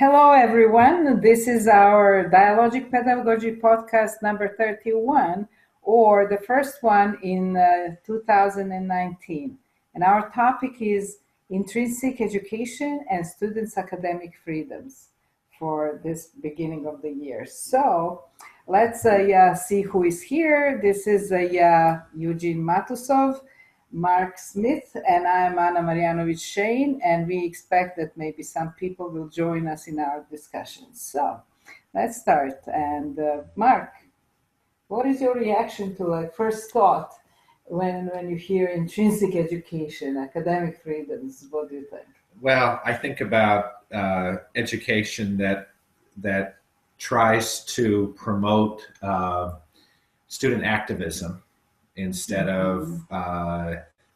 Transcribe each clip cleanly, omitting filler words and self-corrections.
Hello, everyone. This is our Dialogic Pedagogy podcast number 31, or the first one in 2019. And our topic is Intrinsic Education and Students' Academic Freedoms for this beginning of the year. So let's see who is here. This is Eugene Matusov, Mark Smith, and I'm Marjanovic-Shane, and we expect that maybe some people will join us in our discussions. So let's start. And Mark, what is your reaction to first thought when you hear intrinsic education, academic freedoms? What do you think? Well, I think about education that tries to promote student activism instead of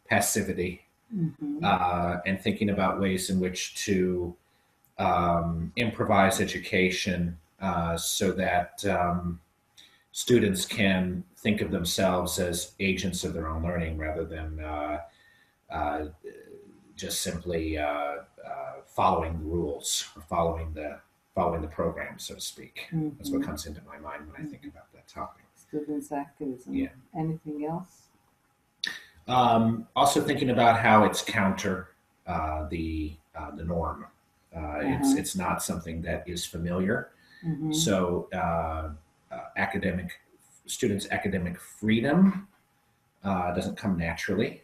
passivity, and thinking about ways in which to improvise education so that students can think of themselves as agents of their own learning rather than just simply following the rules or following the program, so to speak. That's what comes into my mind when I think about that topic. Students' activism. Yeah. Anything else? Also thinking about how it's counter the norm. It's not something that is familiar. So students' academic freedom doesn't come naturally.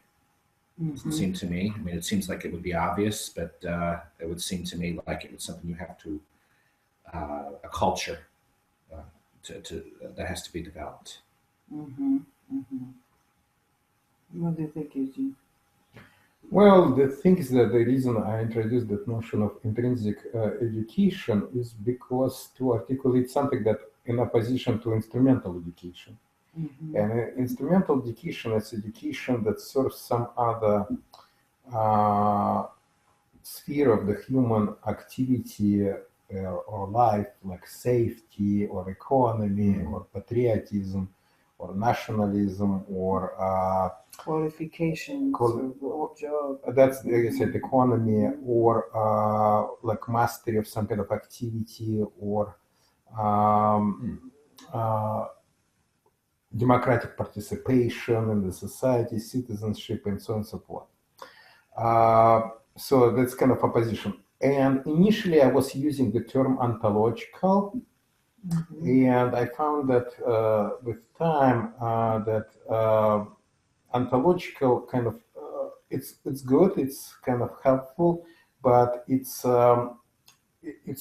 It doesn't seem to me. I mean, it seems like it would be obvious, but it would seem to me like it was something you have to a culture that has to be developed. What do you think, Eugene? Well, the thing is that the reason I introduced that notion of intrinsic education is because to articulate something that in opposition to instrumental education. And instrumental education is education that serves some other sphere of the human activity or life, like safety or economy or patriotism or nationalism or qualifications or job. That's, like I said, economy or like mastery of some kind of activity or democratic participation in the society, citizenship, and so on and so forth. So that's kind of opposition. And initially I was using the term ontological, and I found that with time that ontological kind of it's good, it's kind of helpful, but it's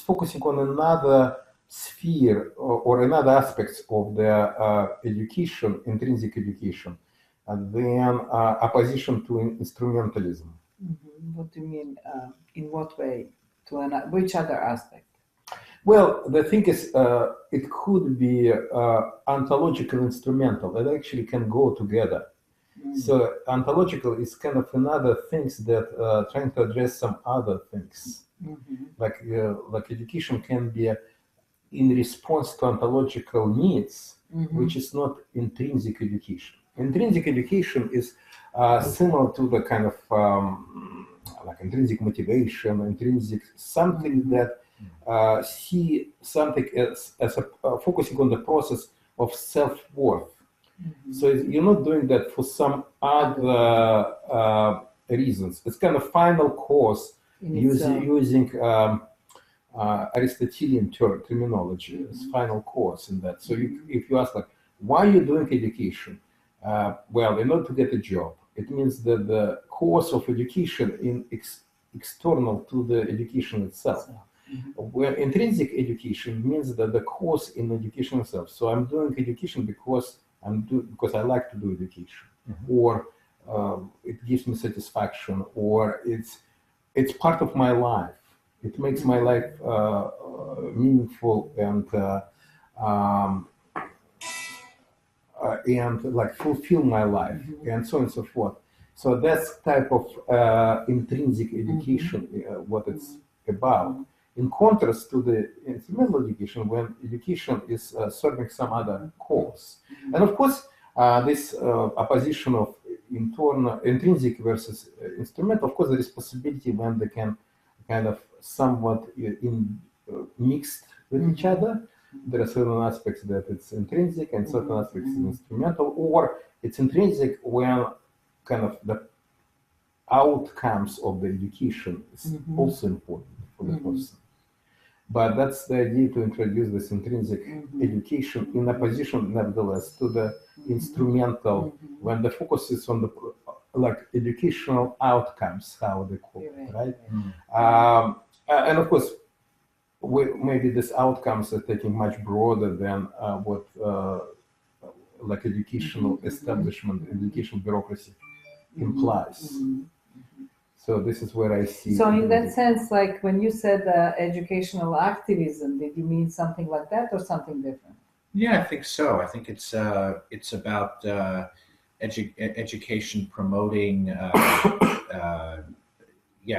focusing on another sphere or another aspects of the education, intrinsic education, and then opposition to instrumentalism. What do you mean? In what way? Which other aspect? Well, the thing is, it could be ontological instrumental. It actually can go together. So ontological is kind of another things that trying to address some other things. Like education can be in response to ontological needs, which is not intrinsic education. Intrinsic education is similar to the kind of like intrinsic motivation, intrinsic something that see something as focusing on the process of self-worth. So you're not doing that for some other reasons. It's kind of final cause using Aristotelian terminology as final cause in that. So if you ask like, why are you doing education? Well, in order to get a job. It means that the course of education is external to the education itself. Where intrinsic education means that the course in education itself. So I'm doing education because I like to do education, or it gives me satisfaction, or it's part of my life. It makes my life meaningful and like fulfill my life, and so on and so forth. So that's type of intrinsic education, what it's about. In contrast to the instrumental education, when education is serving some other cause. And of course, this opposition of intrinsic versus instrumental, of course, there is possibility when they can kind of somewhat mixed with each other. There are certain aspects that it's intrinsic and certain aspects is instrumental, or it's intrinsic when kind of the outcomes of the education is also important for the person. But that's the idea, to introduce this intrinsic education in opposition, nevertheless, to the instrumental, when the focus is on the like educational outcomes, how they call it, right? And of course, maybe these outcomes are taking much broader than what like educational establishment, educational bureaucracy implies. So this is where I see. So in that sense, like when you said educational activism, did you mean something like that or something different? Yeah, I think so. I think it's about education promoting,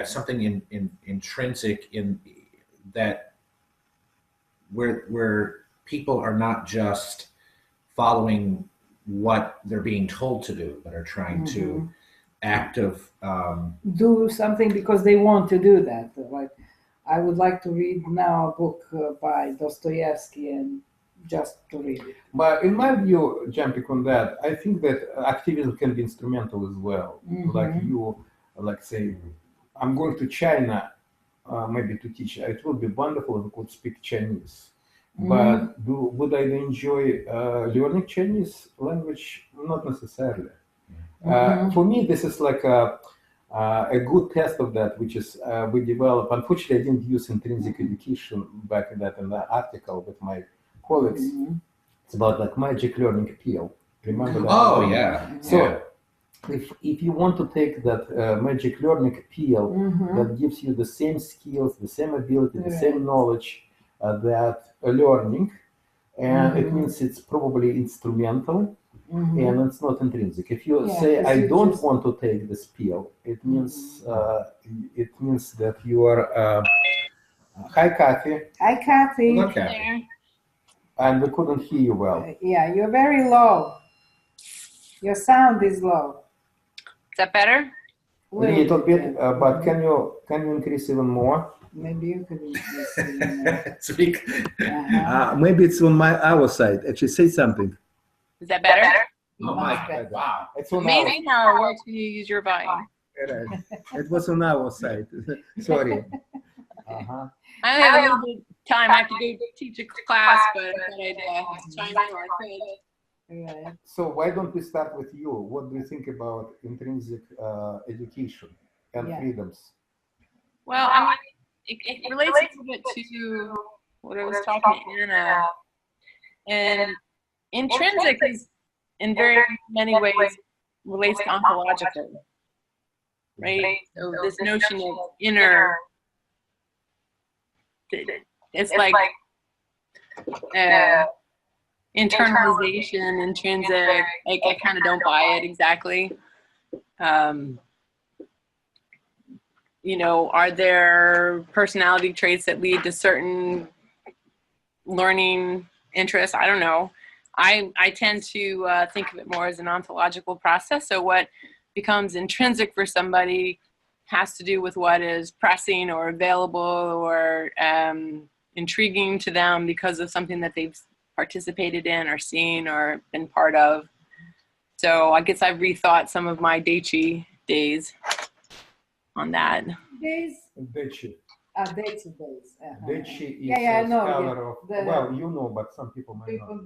something intrinsic in that, where people are not just following what they're being told to do, but are trying to do something because they want to do that. Like, I would like to read now a book by Dostoevsky and just to read it. But in my view, jumping on that, I think that activism can be instrumental as well. Like you, like say, I'm going to China, maybe to teach. It would be wonderful if I could speak Chinese. But would I enjoy learning Chinese language? Not necessarily. For me, this is like a good test of that, which is we develop. Unfortunately, I didn't use intrinsic education back in the article with my colleagues. It's about like magic learning pill. Remember that? Oh yeah. So if you want to take that magic learning pill that gives you the same skills, the same ability, the same knowledge that learning, and it means it's probably instrumental. And it's not intrinsic. If you say I don't want to take this pill, it means that you are. Hi, Kathy. Hi, Kathy. Hello, Kathy. And we couldn't hear you well. Yeah, you're very low. Your sound is low. Is that better? A little bit, but can you increase even more? Maybe you could increase even more. Speak. Maybe it's on our side. Actually, say something. Is that better? Oh my God! Wow. It's on Amazing how it works when you use your volume. It was on our side. Sorry. I only have a little bit of time. I have to go teach a class, but I thought I'd chime in where I could. So why don't we start with you? What do you think about intrinsic education and freedoms? Well, it relates a little bit to what I was talking to Anna. And intrinsic is, in very many ways, relates to ontological, right? So this notion of inner, it's like internalization, intrinsic. I kind of don't buy it exactly. You know, are there personality traits that lead to certain learning interests? I don't know. I tend to think of it more as an ontological process. So what becomes intrinsic for somebody has to do with what is pressing or available or intriguing to them because of something that they've participated in or seen or been part of. So I guess I've rethought some of my Duyke days on that. Days? Duyke. Duyke days. Duyke is I know. scholar of, well, you know, but some people might not.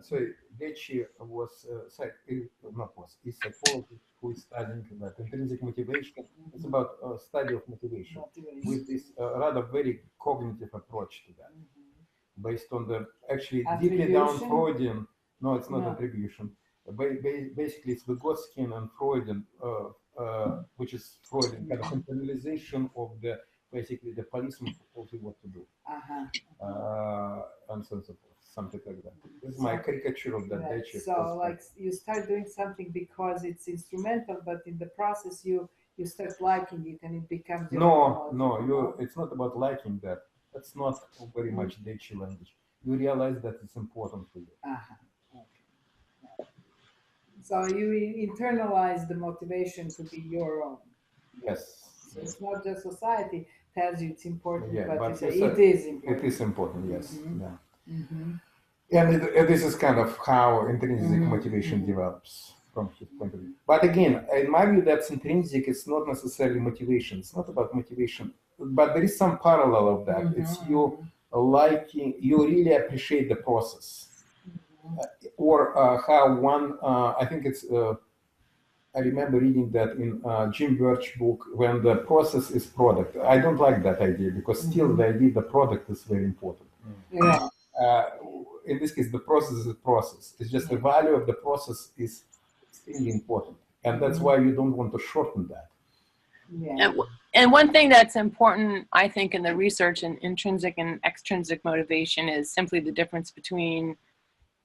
So Duyke was is a psychologist who is studying that intrinsic motivation. It's about study of motivation with this rather very cognitive approach to that, based on the actually deeply down Freudian. No, it's not attribution. Basically, it's Vygotskian and Freudian, which is Freudian kind of internalization of the basically the policeman tells you what to do, and so on and so forth, something like that. This is my caricature of that. So, like, you start doing something because it's instrumental, but in the process, you start liking it, and it becomes your it's not about liking that. That's not very much Duyke language. You realize that it's important for you. Okay. So you internalize the motivation to be your own. Yes. So it's not just society. tells you it's important, Yeah, but but you say it's a- it is important. It is important, yes. Mhm. Yeah. Mm-hmm. And this is kind of how intrinsic Mhm, motivation mhm. develops from his point of view. But again, in my view, that's intrinsic. It's not necessarily motivation. It's not about motivation, but there is some parallel of that. It's you liking, you really appreciate the process, or how one. I think it's. I remember reading that in Jim Birch book, when the process is product. I don't like that idea because still the idea the product is very important. Yeah. In this case, the process is a process. It's just the value of the process is extremely important. And that's why you don't want to shorten that. Yeah. And one thing that's important, I think, in the research in intrinsic and extrinsic motivation is simply the difference between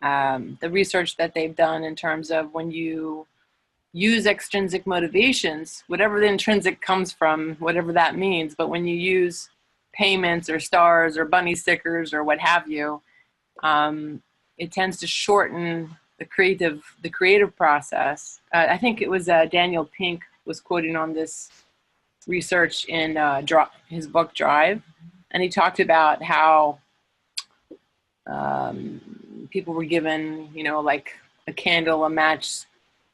the research that they've done in terms of when you use extrinsic motivations, whatever the intrinsic comes from, whatever that means, but when you use payments or stars or bunny stickers or what have you, it tends to shorten the creative process. I think it was Daniel Pink was quoting on this research in his book Drive, and he talked about how people were given, like a candle, a match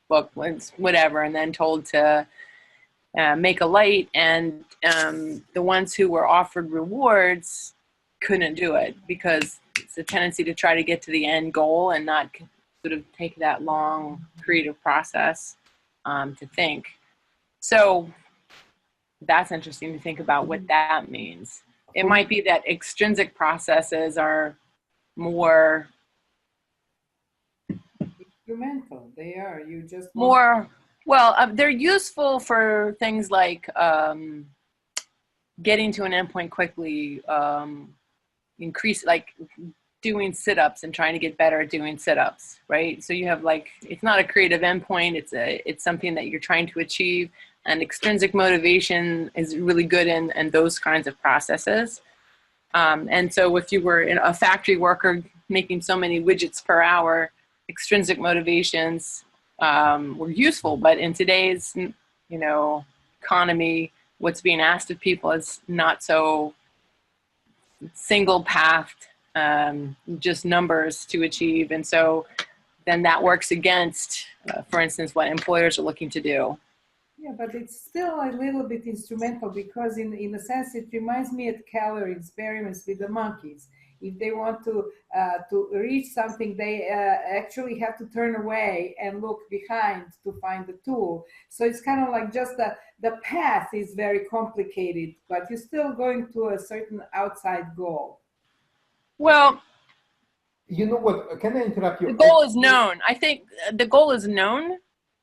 book, whatever, and then told to make a light, and the ones who were offered rewards couldn't do it because it's a tendency to try to get to the end goal and not sort of take that long creative process to think. So that's interesting to think about what that means. It might be that extrinsic processes are more Instrumental. They are. You just more, well, they're useful for things like getting to an endpoint quickly, like doing sit-ups and trying to get better at doing sit-ups, right? So you have it's not a creative endpoint, it's something that you're trying to achieve, and extrinsic motivation is really good in those kinds of processes. And so if you were a factory worker making so many widgets per hour, extrinsic motivations were useful, but in today's economy, what's being asked of people is not so single-pathed, just numbers to achieve, and so then that works against, for instance, what employers are looking to do. Yeah, but it's still a little bit instrumental because in a sense it reminds me of calorie experiments with the monkeys. If they want to reach something, they actually have to turn away and look behind to find the tool. So it's kind of like just the path is very complicated, but you're still going to a certain outside goal. Well, you know what? Can I interrupt you? The goal is known. I think the goal is known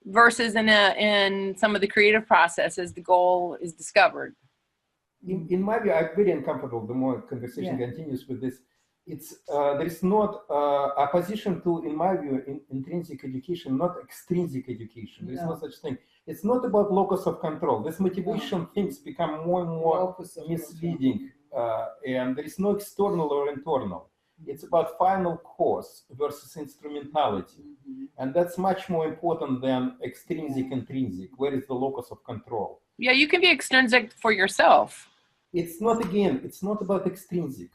versus in some of the creative processes, the goal is discovered. In my view, I'm very uncomfortable the more conversation continues with this. It's there is not opposition to, in my view, intrinsic education, not extrinsic education. There is no such thing. It's not about locus of control. This motivation things become more and more misleading, and there is no external or internal. It's about final cause versus instrumentality, and that's much more important than extrinsic, intrinsic. Where is the locus of control? Yeah, you can be extrinsic for yourself. It's not, again, it's not about extrinsic.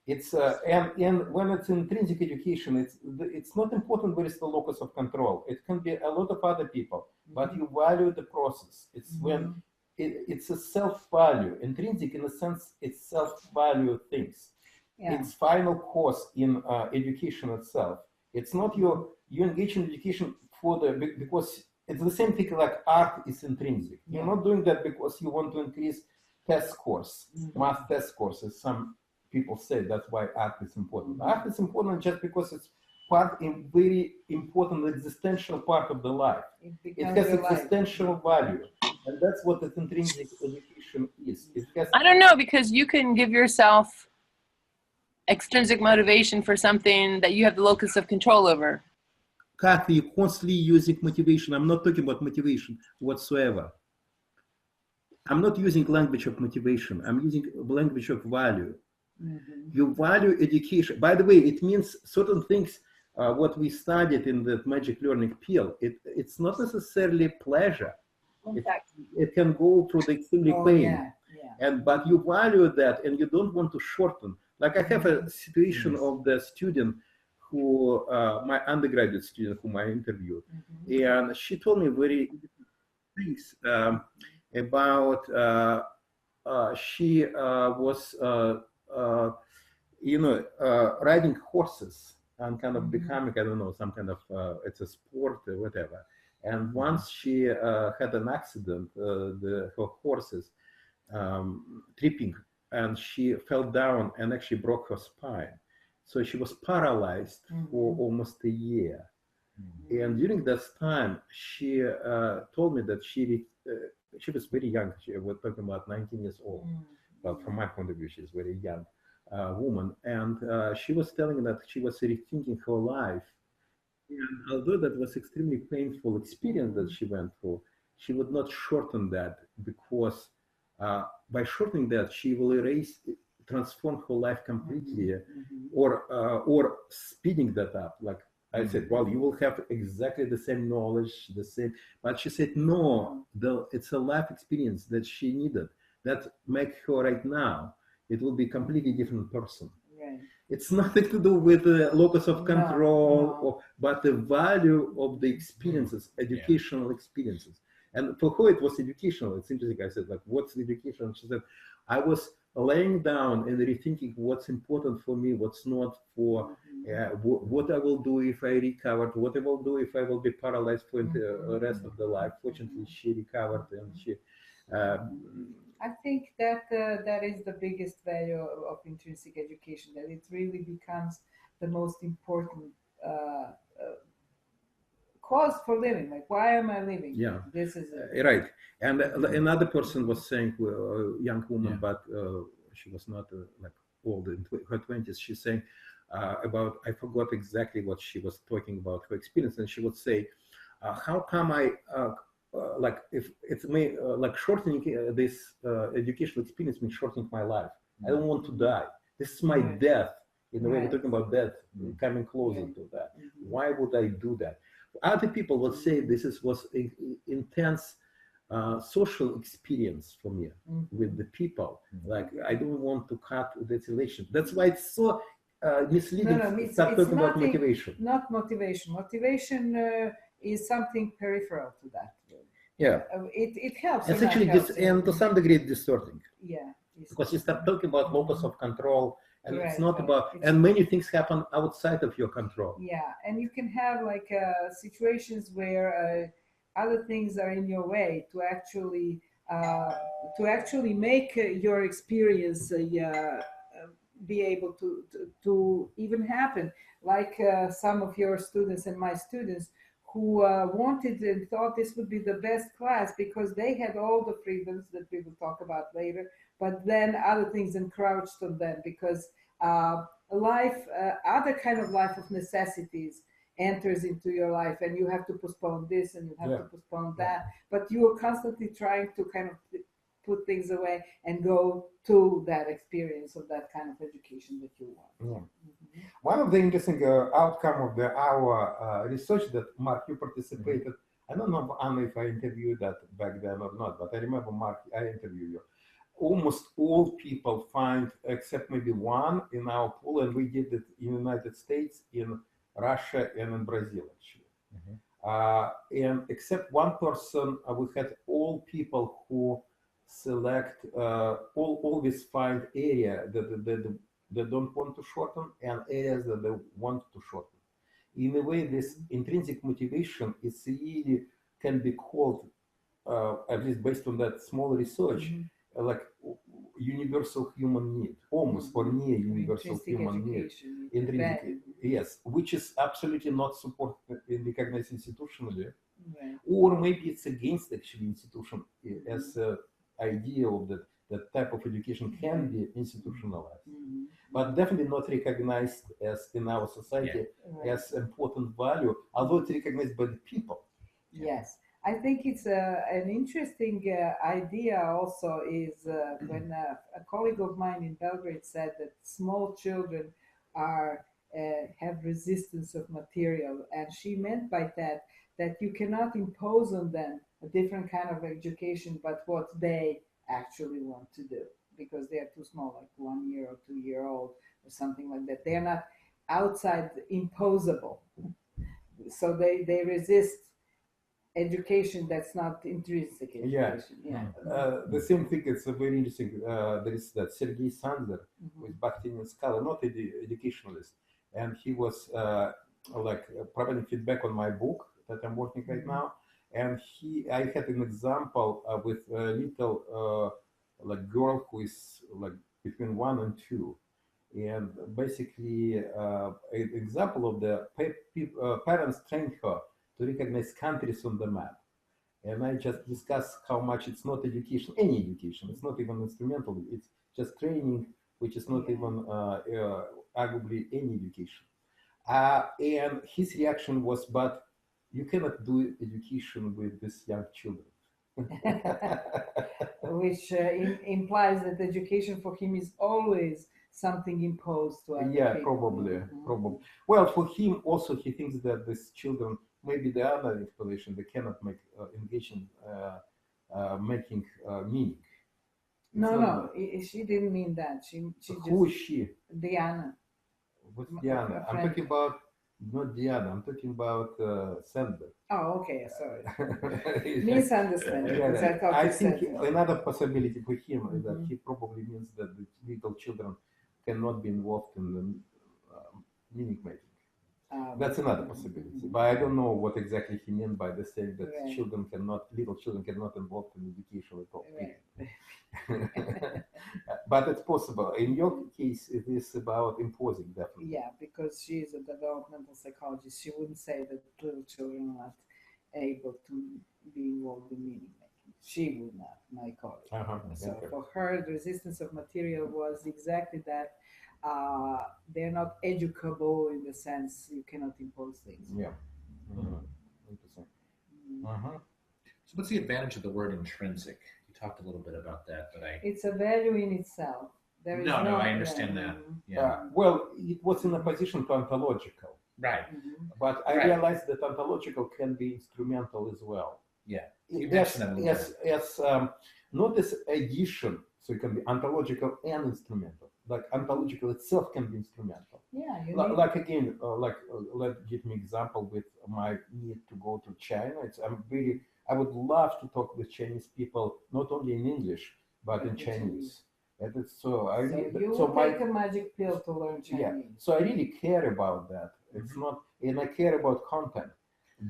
It's and when it's intrinsic education, it's not important where is the locus of control. It can be a lot of other people, but you value the process. It's when it's a self-value. Intrinsic, in a sense, it's self-value things. It's final cause in education itself. It's not you engage in education because it's the same thing like art is intrinsic. You're not doing that because you want to increase test scores, math test scores, as some people say. That's why art is important. Art is important just because it's very important existential part of the life. It has existential value, and that's what the intrinsic education is. I don't know, because you can give yourself extrinsic motivation for something that you have the locus of control over. Kathy, constantly using motivation. I'm not talking about motivation whatsoever. I'm not using language of motivation. I'm using language of value. You value education. By the way, it means certain things, what we studied in the magic learning field, it's not necessarily pleasure. It can go through the extremely pain. but you value that and you don't want to shorten. Like I have a situation of the student who, my undergraduate student whom I interviewed, and she told me very things about she was riding horses and kind of becoming, I don't know, some kind of it's a sport or whatever. And once she had an accident, her horses tripping, and she fell down and actually broke her spine. So she was paralyzed for almost a year. And during this time, she told me that she was very young. We're talking about 19 years old. Well, from my point of view, she's a very young woman. And she was telling that she was rethinking her life. And although that was extremely painful experience that she went through, she would not shorten that, because by shortening that, she will transform her life completely, or speeding that up. Like I said, well, you will have exactly the same knowledge, the same. But she said, no, it's a life experience that she needed that make her right now. It will be a completely different person. Right. It's nothing to do with the locus of control, but the value of the experiences, educational experiences. And for her, it was educational. It's interesting. I said, like, what's education? She said, I was laying down and rethinking what's important for me, what's not, for what I will do if I recovered, what I will do if I will be paralyzed for the rest of the life. Fortunately, she recovered, and she. I think that that is the biggest value of intrinsic education, that it really becomes the most important cause for living. Like, why am I living? Yeah, this is it. Right. And another person was saying, a young woman, but she was not like old, in her 20s. She's saying about, I forgot exactly what she was talking about, her experience, and she would say, how come I like, if it's me, like shortening this educational experience means shortening my life. I don't want to die. This is my death. In a way, we're talking about death, coming closer to that. Why would I do that? Other people would say this was intense social experience for me with the people. Like, I don't want to cut the relation. That's why it's so misleading. It's talking about nothing, motivation. Not motivation. Motivation is something peripheral to that. Yeah, it helps. It's actually and to some degree it's distorting. Yeah, because you start talking about locus of control, and it's not about. And many things happen outside of your control. Yeah, and you can have like situations where other things are in your way to actually make your experience be able to even happen. Like some of your students and my students who wanted and thought this would be the best class because they had all the freedoms that we will talk about later, but then other things encroached on them because other kind of life of necessities enters into your life, and you have to postpone this and you have to postpone that, but you are constantly trying to kind of put things away and go to that experience of that kind of education that you want. One of the interesting outcome of our research that, Mark, you participated, I don't know, Anna, if I interviewed that back then or not, but I remember, Mark, I interviewed you. Almost all people find, except maybe one in our pool, and we did it in the United States, in Russia, and in Brazil, actually. And except one person, we had all people who select, always find area that they don't want to shorten and areas that they want to shorten. In a way, this intrinsic motivation is really can be called, at least based on that small research, like universal human need, almost, or near universal human need. Intrinsic, yes, which is absolutely not supported and recognized institutionally, or maybe it's against actually institution as idea of that type of education can be institutionalized, but definitely not recognized as in our society as important value, although it's recognized by the people. Yes, I think it's an interesting idea also is when a colleague of mine in Belgrade said that small children have resistance of material, and she meant by that you cannot impose on them a different kind of education, but what they actually want to do because they are too small, like 1 year or 2 year old or something like that. They're not outside imposable. So they resist education that's not intrinsic education. The same thing. It's very interesting. There is that Sergei Sander with Bakhtin scholar, not educationalist, and he was providing feedback on my book that I'm working right now. And I had an example with a little girl who is like between 1 and 2, and basically an example of the parents trained her to recognize countries on the map. And I just discussed how much it's not education, any education. It's not even instrumental. It's just training, which is not even arguably any education. And his reaction was, but you cannot do education with these young children. Which implies that education for him is always something imposed to other people. Probably. Well, for him also, he thinks that these children, maybe the other explanation, they cannot engage in making meaning. No, she didn't mean that. She who is she? Diana. What's Diana? I'm talking about not Diana. I'm talking about Sander. Oh, okay. Sorry. Misunderstanding. I think another possibility for him is that he probably means that the little children cannot be involved in the meaning making. That's another possibility, but I don't know what exactly he meant by the saying that little children cannot involved in education at all. Right. But it's possible. In your case, it is about imposing, definitely. Yeah, because she is a developmental psychologist. She wouldn't say that little children are not able to be involved in meaning making. She would not, my colleague. So for her, the resistance of material was exactly that. They're not educable in the sense you cannot impose things. Yeah. Interesting. So what's the advantage of the word intrinsic? You talked a little bit about that, but It's a value in itself. There is no, I understand that. Well, it was in opposition to ontological. Right. But I realized that ontological can be instrumental as well. Yeah. Not as addition, so it can be ontological and instrumental. Like ontological itself can be instrumental. Yeah. Let give me example with my need to go to China. I would love to talk with Chinese people, not only in English, but in Chinese. And take a magic pill to learn Chinese. Yeah. So I really care about that. It's not, and I care about content.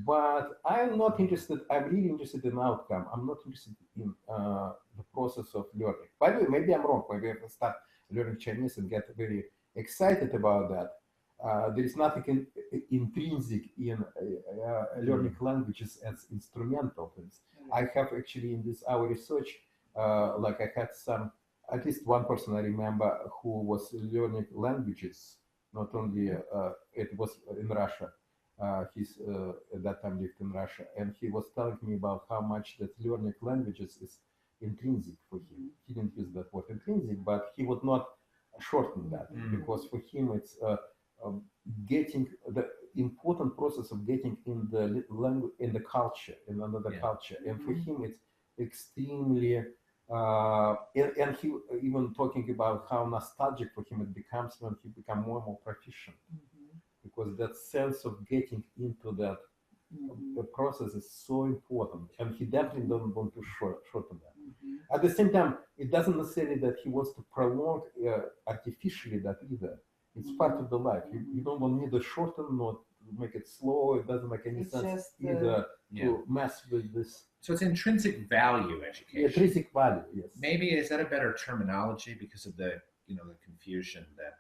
But I'm not interested, I'm really interested in outcome. I'm not interested in the process of learning. By the way, maybe I'm wrong. Maybe I can start learning Chinese and get very excited about that. There is nothing intrinsic in learning languages as instrumental things. I have actually in our research, I had at least one person I remember who was learning languages, not only, it was in Russia. He's at that time lived in Russia, and he was telling me about how much that learning languages is intrinsic for him. He didn't use that word intrinsic, but he would not shorten that because for him it's getting the important process of getting in the language, in the culture, in another culture, and for him it's extremely. And he even talking about how nostalgic for him it becomes when he becomes more and more proficient. Because that sense of getting into that the process is so important, and he definitely doesn't want to shorten that. At the same time, it doesn't necessarily that he wants to prolong artificially that either. It's part of the life. You don't want neither shorten nor make it slow. It doesn't make any sense either to mess with this. So it's intrinsic value education. Intrinsic value, yes. Maybe is that a better terminology because of the the confusion that.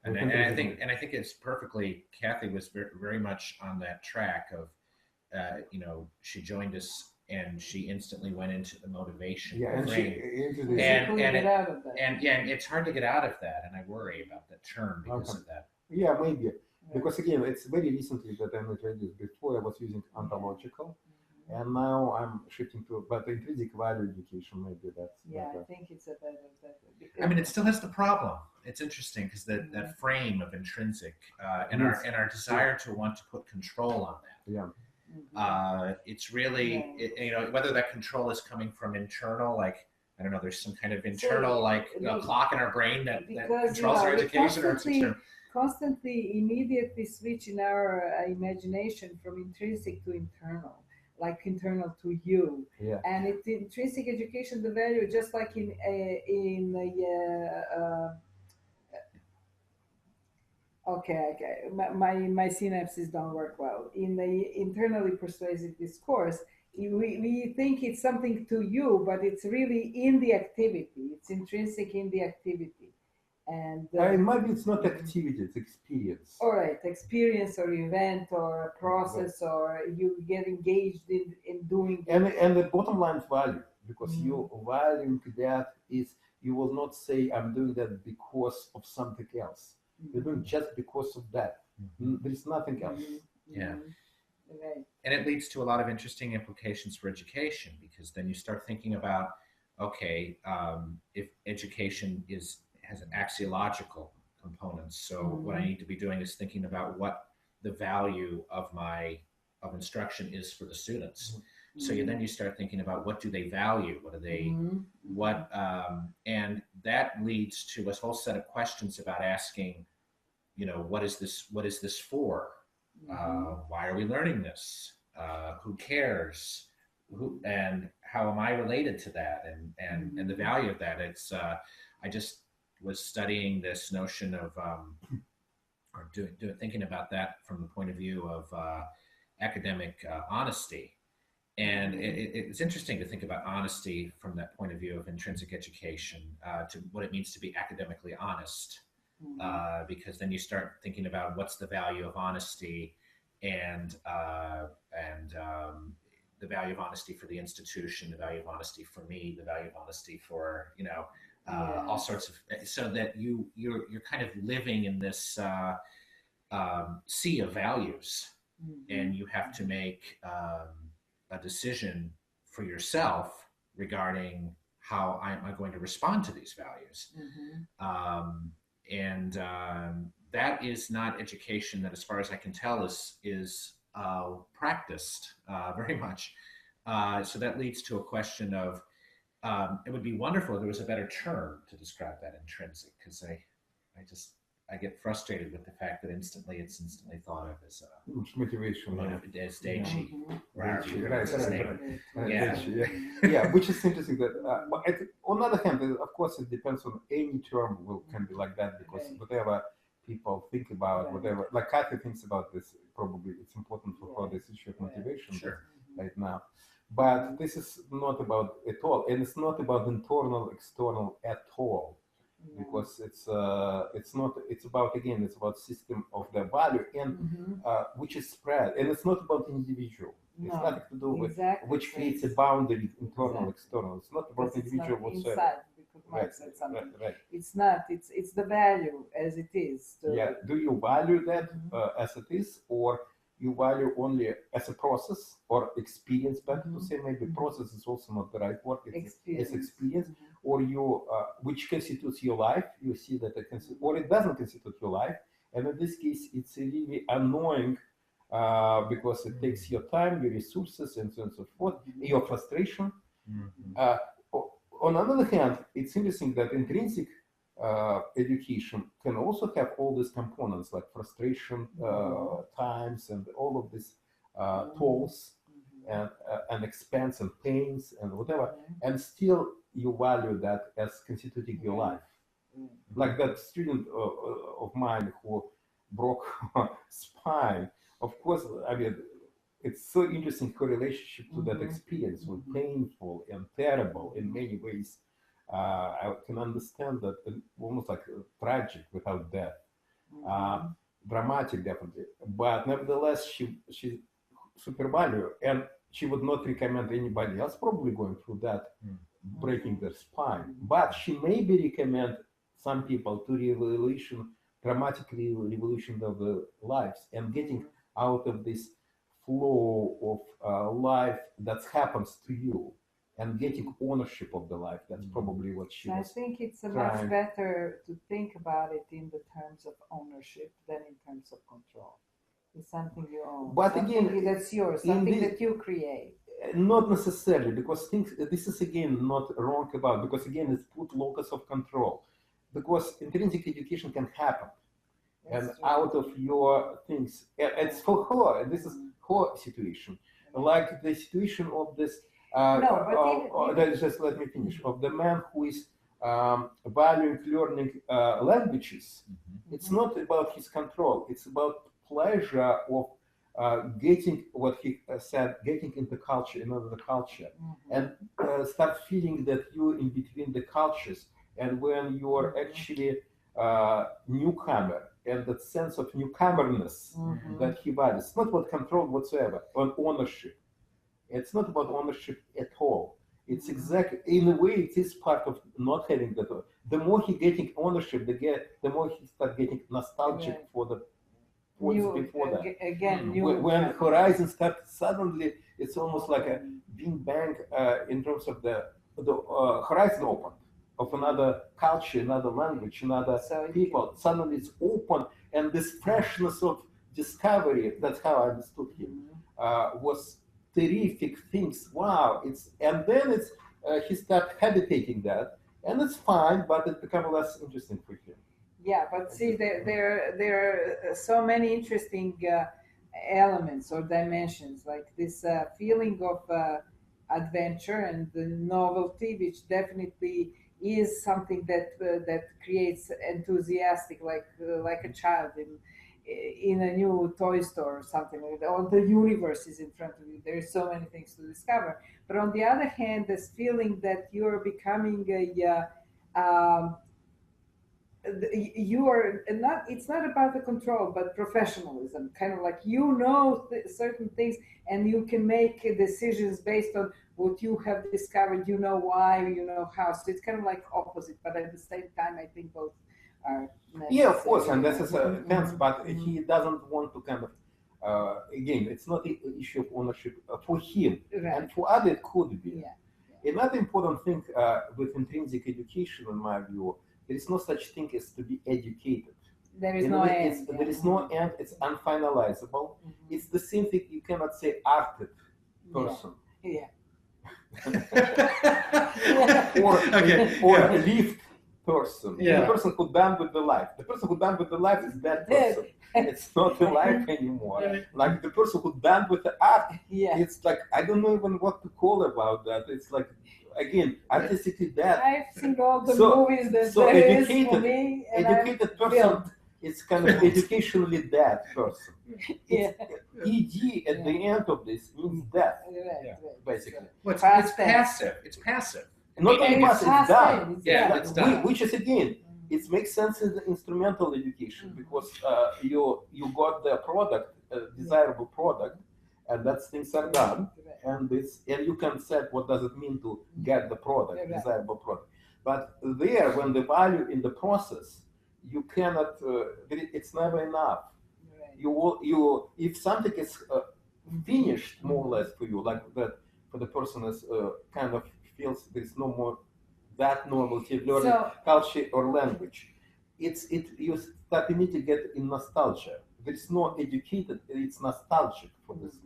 And I think it's perfectly. Kathy was very much on that track of, she joined us and she instantly went into the motivation. Yeah, and it's hard to get out of that, and I worry about that term because of that. Yeah, maybe because again, it's very recently that I'm introduced. Before I was using ontological. And now I'm shifting to, but intrinsic value education, maybe that's better. I think it's a better. I mean, it still has the problem. It's interesting because that frame of intrinsic and our desire to want to put control on that. Yeah. It's really, whether that control is coming from internal, like I don't know, there's some kind of internal clock in our brain that controls our we education or it's external. constantly immediately switch in our imagination from intrinsic to internal, like internal to you. Yeah. And it's intrinsic education, the value, just like okay, my synapses don't work well. In the internally persuasive discourse, we think it's something to you, but it's really in the activity. It's intrinsic in the activity. And maybe it's not activity, it's experience. All right, experience or event or process, or you get engaged in doing. And the bottom line value, because you valuing that is, you will not say, I'm doing that because of something else. You're doing just because of that. There's nothing else. Yeah. Right. And it leads to a lot of interesting implications for education, because then you start thinking about, okay, if education has an axiological component, so what I need to be doing is thinking about what the value of instruction is for the students. So then you start thinking about, what do they value? What do they, and that leads to a whole set of questions about asking, what is this for? Why are we learning this? Who cares? And how am I related to that? And the value of that. It's, I just was studying this notion of, thinking about that from the point of view of academic honesty. And it's interesting to think about honesty from that point of view of intrinsic education, to what it means to be academically honest, because then you start thinking about what's the value of honesty, and the value of honesty for the institution, the value of honesty for me, the value of honesty for all sorts of, so that you're kind of living in this sea of values, and you have to make a decision for yourself regarding how am I going to respond to these values. That is not education that, as far as I can tell, is practiced very much. So that leads to a question of, it would be wonderful if there was a better term to describe that intrinsic, because I get frustrated with the fact that it's instantly thought of as motivation, as Duyke. Yeah, which is interesting. That on the other hand, of course, it depends on any term can be like that, because whatever people think about, whatever, like Kathy thinks about this, probably it's important for her, this issue of motivation right now. But this is not about at all, and it's not about internal, external at all. Because it's about system of the value, and which is spread, and it's not about individual. It's nothing to do with which creates a boundary, internal, external. It's not about individual whatsoever. Right. It's not. It's the value as it is. Do you value that as it is, or you value only as a process or experience? Better to say, maybe process is also not the right word. It's experience. Or you, which constitutes your life, you see that or it doesn't constitute your life, and in this case, it's really annoying because it takes your time, your resources, and so on and so forth, your frustration. On the other hand, it's interesting that intrinsic education can also have all these components like frustration, times, and all of these tolls and expense and pains and whatever, and still you value that as constituting your life. Like that student of mine who broke spine. Of course, I mean, it's so interesting her relationship to that experience was painful and terrible in many ways. I can understand that, almost like tragic without death. Dramatic, definitely. But nevertheless, she super value, and she would not recommend anybody else probably going through that, breaking their spine. But she maybe recommend some people to dramatically revolution of their lives, and getting out of this flow of life that happens to you, and getting ownership of the life. That's probably what she was. I think it's much better to think about it in the terms of ownership than in terms of control. It's something you own. But something again, that's yours, something that you create. Not necessarily, because things, this is again not wrong about, because again it's put locus of control, because intrinsic education can happen. And out of your things, it's for her, and this is her situation, like the situation of this, just let me finish, of the man who is valuing learning languages. It's not about his control, it's about pleasure of getting what he said, getting into culture, another culture, and start feeling that you're in between the cultures, and when you're actually newcomer, and that sense of newcomerness that he values. It's not about control whatsoever, on ownership. It's not about ownership at all. It's exactly, in a way, it is part of not having that. The more he getting ownership, the more he start getting nostalgic for the points before that. Again, when horizon starts, suddenly it's almost like a bing bang in terms of the horizon open of another culture, another language, another people. Suddenly it's open, and this freshness of discovery, that's how I understood him, was terrific things. Wow, and then it's he started habitating that, and it's fine, but it becomes less interesting for him. Yeah, but see, there are so many interesting elements or dimensions, like this feeling of adventure and the novelty, which definitely is something that that creates enthusiastic, like a child in a new toy store or something like that, or the universe is in front of you. There's so many things to discover. But on the other hand, this feeling that you're becoming you are not, it's not about the control but professionalism, kind of like certain things, and you can make decisions based on what you have discovered, why, how. So it's kind of like opposite, but at the same time I think both are necessary. Yeah, of course, and this is a tense, but he doesn't want to kind of again, it's not an issue of ownership for him, right. And for others it could be. Yeah. Another important thing with intrinsic education, in my view, there is no such thing as to be educated. There is no end. There is no end. It's unfinalizable. It's the same thing. You cannot say arted person. Yeah. or a lived person. The person who done with the life. The person who done with the life is that person. It's not the life anymore. Like the person who done with the art. It's like, I don't know even what to call about that. It's like, again, artistically that. I've seen all the movies that so there educated, is for me, and educated person, it's kind of educationally dead person. ED at the end of this means death, basically. Well, it's passive. It's passive. Not only passive, it's done. It's done. Which is again, it makes sense in the instrumental education, because you got the product, desirable product, and that things are done. And you can set what does it mean to get the product, desirable product. But there, when the value in the process, you cannot. It's never enough. You if something is finished more or less for you, like that, for the person is kind of feels there is no more that novelty of learning culture or language. You start immediately get in nostalgia. There is no educated, it's nostalgic for this,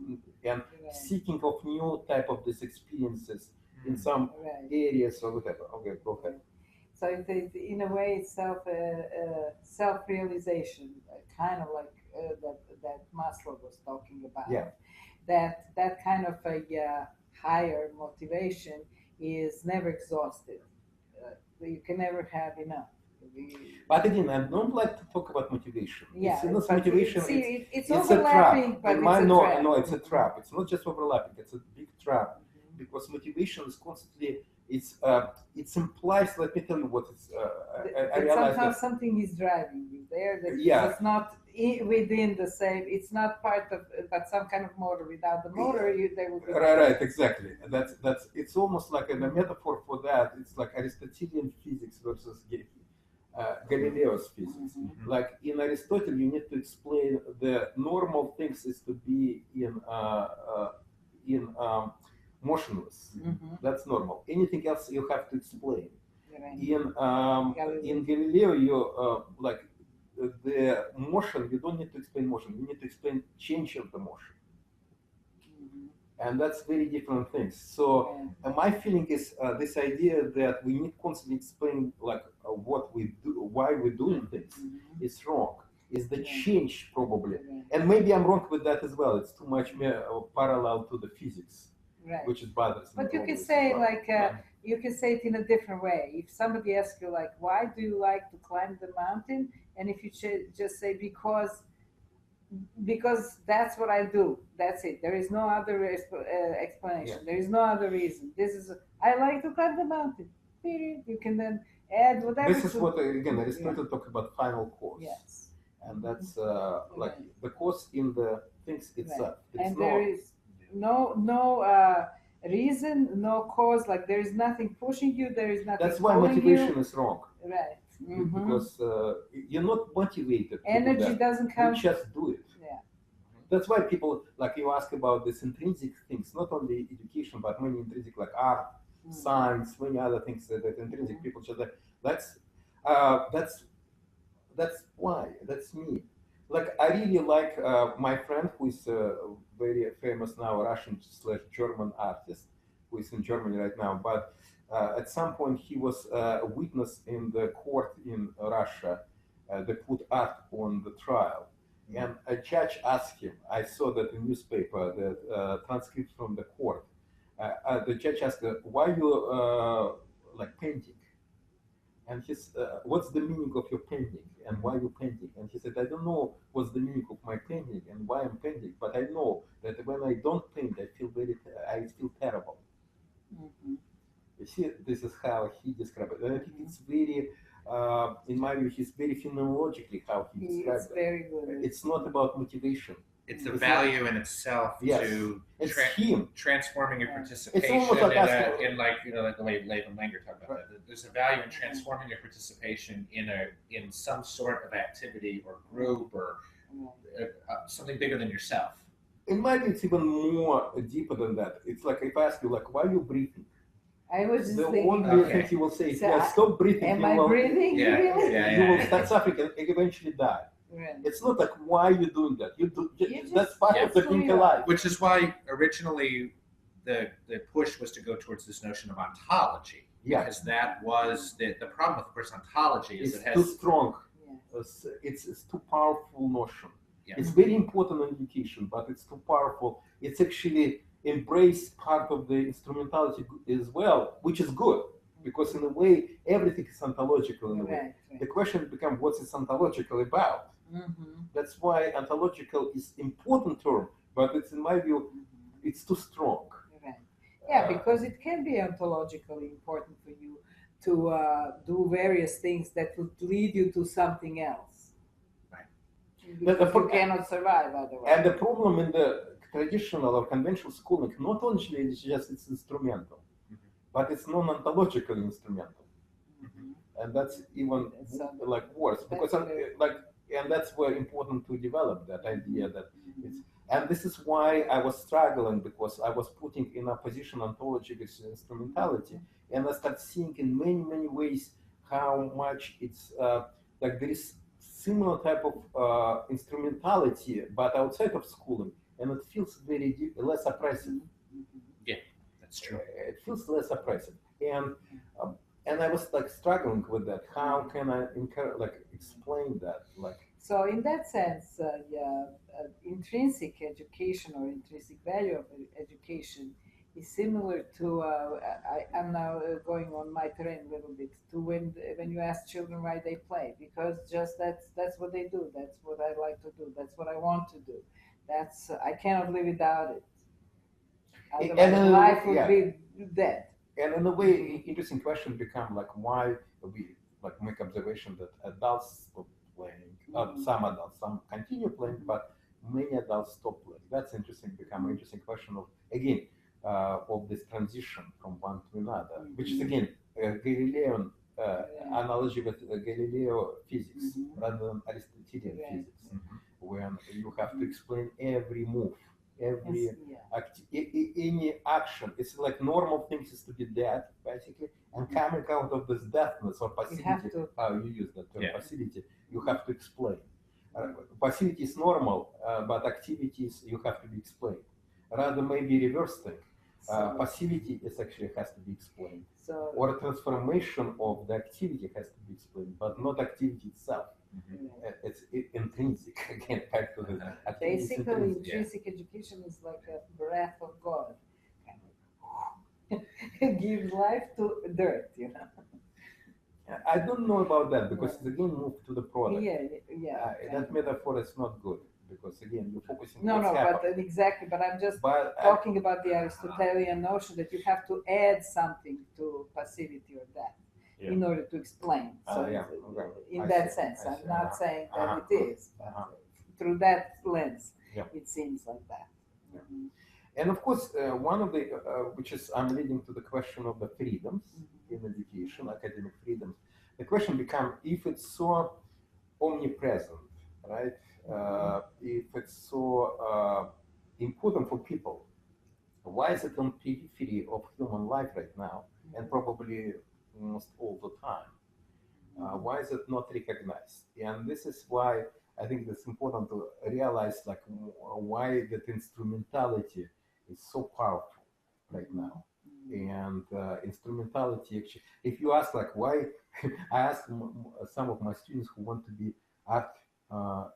and seeking of new type of these experiences in some areas or whatever. Okay, go ahead. So in a way, it's self-realization, kind of like that Maslov was talking about. That kind of a higher motivation is never exhausted. You can never have enough. But again, I don't like to talk about motivation. It's not motivation. It's a trap. But No, it's a trap. It's not just overlapping. It's a big trap, because motivation is constantly. It implies. Let me tell you what it's. I realize somehow that something is driving you there. It's not within the same. It's not part of, but some kind of motor. Without the motor, there would be. Right. Exactly. That's. It's almost like a metaphor for that. It's like Aristotelian physics versus Galileo's physics. Like in Aristotle, you need to explain the normal things is to be in motionless. That's normal. Anything else you have to explain. In Galileo, you like the motion. You don't need to explain motion. You need to explain change of the motion. And that's very different things. So my feeling is this idea that we need constantly explain like what we do, why we're doing things, is wrong. Is the change probably, and maybe I'm wrong with that as well. It's too much parallel to the physics, which is bothersome. But you can say like you can say it in a different way. If somebody asks you like, why do you like to climb the mountain, and if you just say because that's what I do. That's it. There is no other explanation. There is no other reason. This is I like to climb the mountain. Period. You can then add whatever. This is what again Aristotle talked about final cause. Yes. And that's like the cause in the things itself. It's and there is no reason, no cause. Like there is nothing pushing you. There is nothing. That's why motivation is wrong. Right. Because you're not motivated. Energy doesn't come. You just do it. Yeah. That's why people, like you ask about this intrinsic things, not only education, but many intrinsic like art, science, many other things that intrinsic people just that's why, that's me. Like I really like my friend who is very famous now, Russian/German artist, who is in Germany right now, but at some point he was a witness in the court in Russia. They put art on the trial, and a judge asked him. I saw that in newspaper, the transcript from the court. The judge asked, "Why you like painting?" And he said, "What's the meaning of your painting, and why you painting?" And he said, "I don't know what's the meaning of my painting and why I'm painting, but I know that when I don't paint, I feel terrible." You see, this is how he described it. And I think it's very, in my view, he's very phenomenologically how he describes it. Very good. It's not about motivation. It's a value in itself to transforming your participation in like like the way Lev and Langer talk about that. There's a value in transforming your participation in some sort of activity or group or something bigger than yourself. In my view, it's even more deeper than that. It's like if I ask you, like, why are you breathing? I was just the thinking. only thing you will say is, stop breathing. Am I breathing? You will start suffering and eventually die. Right. It's not like why you're doing that. That's part of the being alive. Which is why originally the push was to go towards this notion of ontology. Yeah. Because that was the problem with, of course, ontology is it's it has too strong. Yeah. It's too powerful notion. Yeah. It's very important in education, but it's too powerful. It's actually embrace part of the instrumentality as well, which is good, because in a way everything is ontological in a way. Right. The question becomes what's it ontological about? That's why ontological is important term, but it's in my view it's too strong. Right. Yeah, because it can be ontologically important for you to do various things that would lead you to something else. Right. Because you cannot survive otherwise. And the problem in the traditional or conventional schooling, not only is just it's instrumental, but it's non-ontological instrumental, and that's even like worse because and that's where important to develop that idea that it's. And this is why I was struggling, because I was putting in opposition ontology with instrumentality, and I started seeing in many ways how much it's like there is similar type of instrumentality, but outside of schooling. And it feels very less oppressive. Yeah, that's true. It feels less oppressive, and I was like struggling with that. How can I explain that? So in that sense, intrinsic education or intrinsic value of education is similar to. I'm now going on my terrain a little bit to when you ask children why they play, because just that's what they do. That's what I like to do. That's what I want to do. I cannot live without it. Otherwise, life would be dead. And in a way, interesting question become like why we like make observation that adults stop playing. Some adults, some continue playing, but many adults stop playing. That's interesting. Become an interesting question of again of this transition from one to another, which is again Galilean analogy with Galileo physics rather than Aristotelian physics. When you have to explain every move, every any action. It's like normal things is to be dead, basically, and coming out of this deafness or passivity, how you use that term, passivity, you have to explain. Passivity is normal, but activities you have to be explained. rather maybe reverse thing. So- Passivity is actually has to be explained, So or a transformation of the activity has to be explained, but not activity itself. It's intrinsic. Again, back to the activity is basically, intrinsic. intrinsic education is like a breath of God. Gives life to dirt, you know. I don't know about that because it's again moved to the product. Yeah. That metaphor is not good because again you're focusing No, what's no, happened. but exactly. But I'm just But talking about the Aristotelian notion that you have to add something to passivity or that in order to explain. So in I that see, sense, I I'm see. not saying that it is, but through that lens, it seems like that. Mhm. And of course, one of the which is I'm leading to the question of the freedoms in education, academic freedoms. The question becomes if it's so omnipresent, right? If it's so important for people, why is it on periphery of human life right now, and probably almost all the time? Why is it not recognized? And this is why I think it's important to realize like why that instrumentality is so powerful right now. And instrumentality actually, if you ask like why, I asked some of my students who want to be art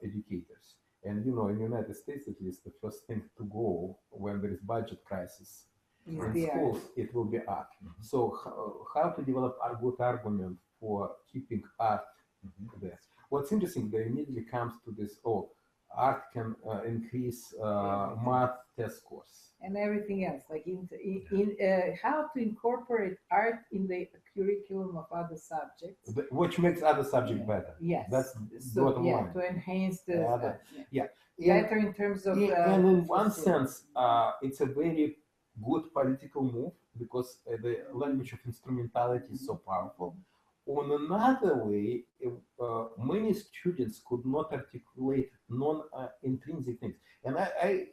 educators. And you know, in the United States at least, the first thing to go when there is budget crisis in schools, it will be art. So how to develop a good argument for keeping art there? What's interesting, they immediately comes to this, art can increase math test scores. And everything else, like how to incorporate art in the curriculum of other subjects. Which makes other subject better. Yes. That's So, bottom line. to enhance the Yeah. better in terms of and in one sense, it's a very good political move because the language of instrumentality is so powerful. On another way, many students could not articulate non-intrinsic things. And I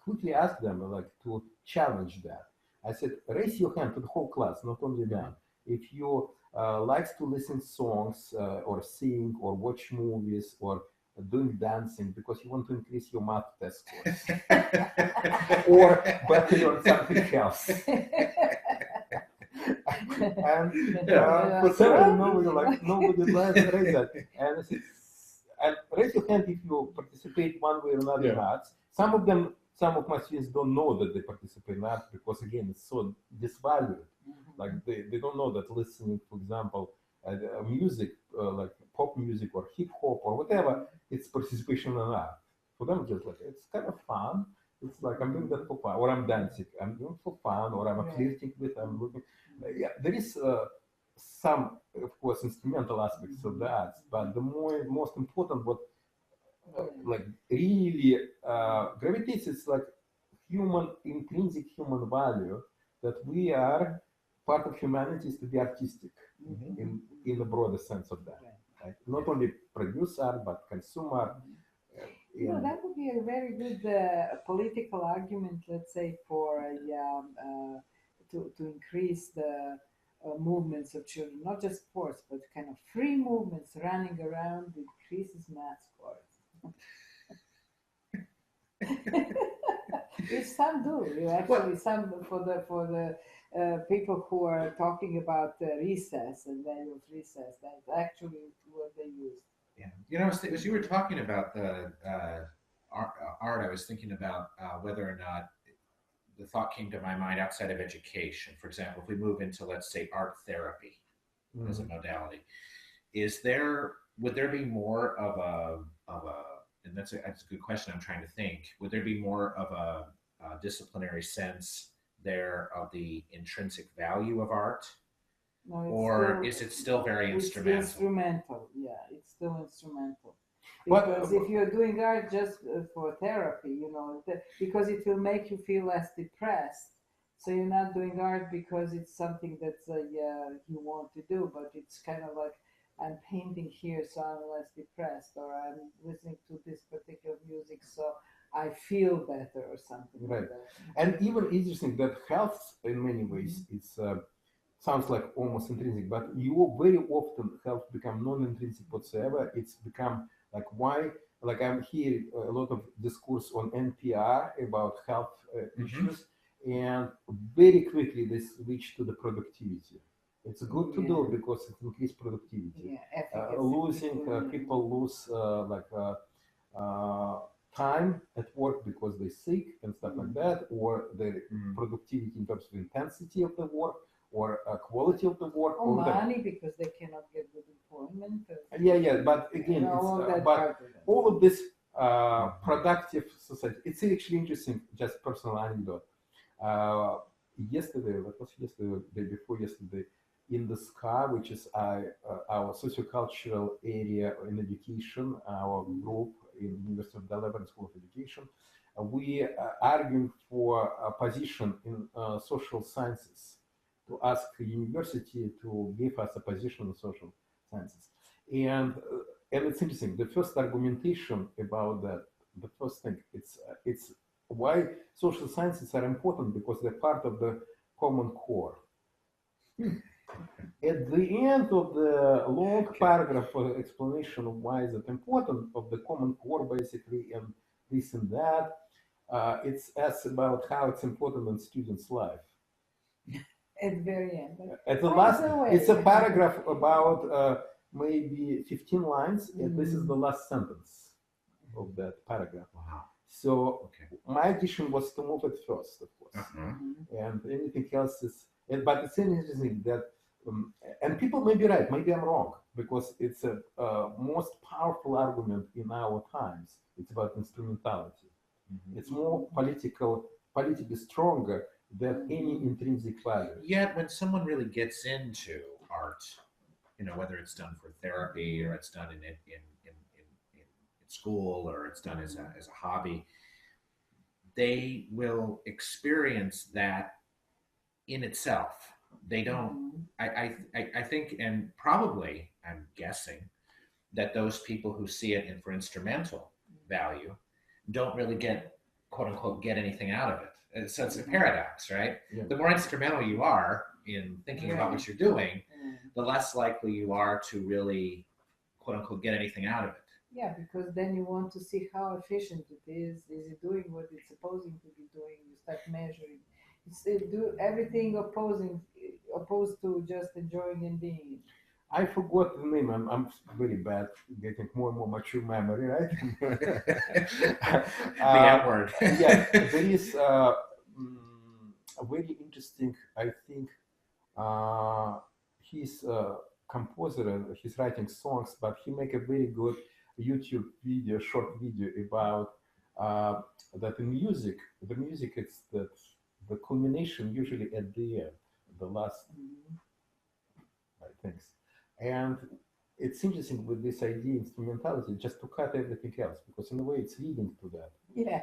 quickly asked them like to challenge that. I said, raise your hand to the whole class, not only them. If you likes to listen songs or sing or watch movies or doing dancing because you want to increase your math test scores or better on something else. And for some nobody raise that. And I said, and raise your hand if you participate one way or another in arts. Some of my students don't know that they participate in arts because again it's so disvalued. Like they don't know that listening, for example, music like pop music or hip hop or whatever, it's participation in art. For them, just like it's kind of fun. It's like I'm doing that for fun, or I'm dancing. I'm doing for fun, or I'm flirting with. I'm looking. There is some, of course, instrumental aspects of the arts, but the most important, what like really gravitates, is like intrinsic human value that we are part of humanity is to be artistic in the broader sense of that. Right? Not only produce art, but consume art. That would be a very good political argument, let's say, for to increase the movements of children, not just sports, but kind of free movements running around increases math scores. Which some do. Actually, some for the people who are talking about recess and value of recess, that's actually what they use. Yeah, you know, as you were talking about the art, I was thinking about whether or not the thought came to my mind outside of education. For example, if we move into, let's say, art therapy as a modality, would there be more of a and that's a good question. I'm trying to think. Would there be more of a disciplinary sense there of the intrinsic value of art? No, or is it still very instrumental? It's instrumental, yeah, it's still instrumental. Because if you're doing art just for therapy, because it will make you feel less depressed. So you're not doing art because it's something that's you want to do, but it's kind of like I'm painting here, so I'm less depressed, or I'm listening to this particular music, so I feel better, or something like that. And even interesting that health, in many ways, it's sounds like almost intrinsic, but you very often health become non-intrinsic whatsoever. It's become like why like I'm hearing a lot of discourse on NPR about health issues, and very quickly they switch to the productivity. It's good to do because it increases productivity. People lose time at work because they're sick and stuff like that, or the productivity in terms of intensity of the work, or quality of the work, or money because they cannot get good employment. But again, all of this productive society. It's actually interesting. Just personal anecdote. Yesterday, what was yesterday? The day before yesterday, in the SCA, which is our sociocultural area in education, our group in University of Delaware School of Education, we are arguing for a position in social sciences, to ask the university to give us a position in social sciences. And it's interesting. The first argumentation about that, the first thing, it's why social sciences are important, because they're part of the common core. At the end of the long paragraph for explanation of why is it important, of the common core basically, and this and that, it's as about how it's important in students' life. At the very end. At the last, it's a paragraph about maybe 15 lines, and this is the last sentence of that paragraph. Wow. So my addition was to move it first, of course, and anything else is. But it's interesting that, and people may be right, maybe I'm wrong, because it's a most powerful argument in our times. It's about instrumentality. It's more politically stronger than any intrinsic value. Yet, when someone really gets into art, whether it's done for therapy, or it's done in school, or it's done as a hobby, they will experience that in itself. They don't. I think, and probably I'm guessing, that those people who see it for instrumental value don't really get, quote unquote, get anything out of it. So it's a paradox, right? Yeah. The more instrumental you are in thinking about what you're doing, the less likely you are to really, quote unquote, get anything out of it. Yeah, because then you want to see how efficient it is. Is it doing what it's supposed to be doing? You start measuring. It's do everything opposed to just enjoying and being. I forgot the name. I'm very bad, getting more and more mature memory, right? The M word. Yeah, there is a very interesting, I think, he's a composer and he's writing songs, but he make a very good YouTube video, short video about that in music, the music is that the culmination usually at the end, the last things. And it's interesting with this idea, instrumentality, just to cut everything else, because in a way it's leading to that. Yeah.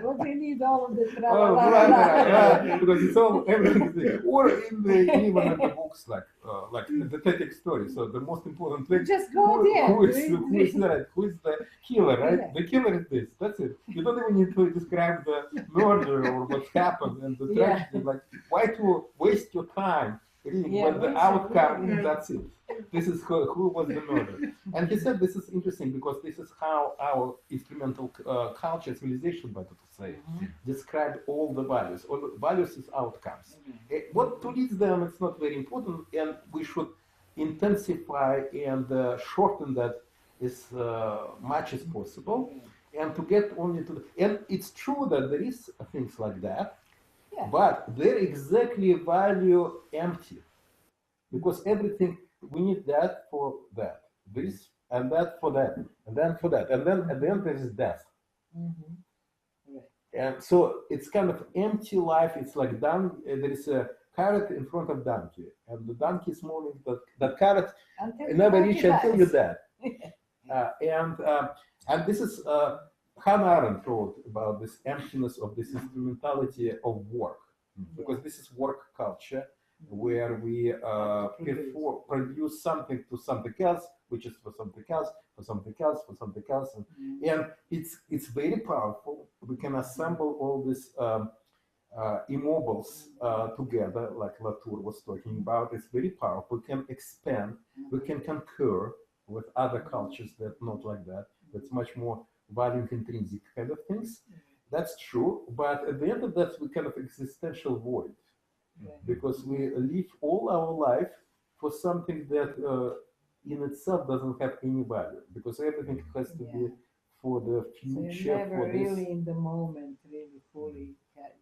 What do you need all of this? Because it's all everything. Or in the even in the books like the pathetic story. So the most important thing. Just go there. Who is the killer, right? Yeah. The killer is this. That's it. You don't even need to describe the murder or what happened and the tragedy. Like, why to waste your time reading when the outcome? That's it. This is who was the murderer. And he said this is interesting because this is how our instrumental culture, civilization, better to say, describe all the values. All the values is outcomes. What to lead them, it's not very important, and we should intensify and shorten that as much as possible, and to get only to the. And it's true that there is things like that, but they're exactly value empty, because everything. We need that for that, this and that for that, and then for that, and then at the end there is death. And so it's kind of empty life. It's like there is a carrot in front of donkey, and the donkey is moving that carrot never reach until you're dead. And this is Hannah Arendt wrote about this emptiness of this instrumentality of work, because this is work culture, where we produce something to something else, which is for something else, for something else, for something else, and it's very powerful. We can assemble all this immobiles together, like Latour was talking about. It's very powerful. We can expand, we can concur with other cultures that not like that. That's much more valuing intrinsic kind of things. That's true, but at the end of that, we kind of existential void because we live all our life for something that in itself doesn't have any value because everything has to be for the So future. you're never for this. really in the moment, really fully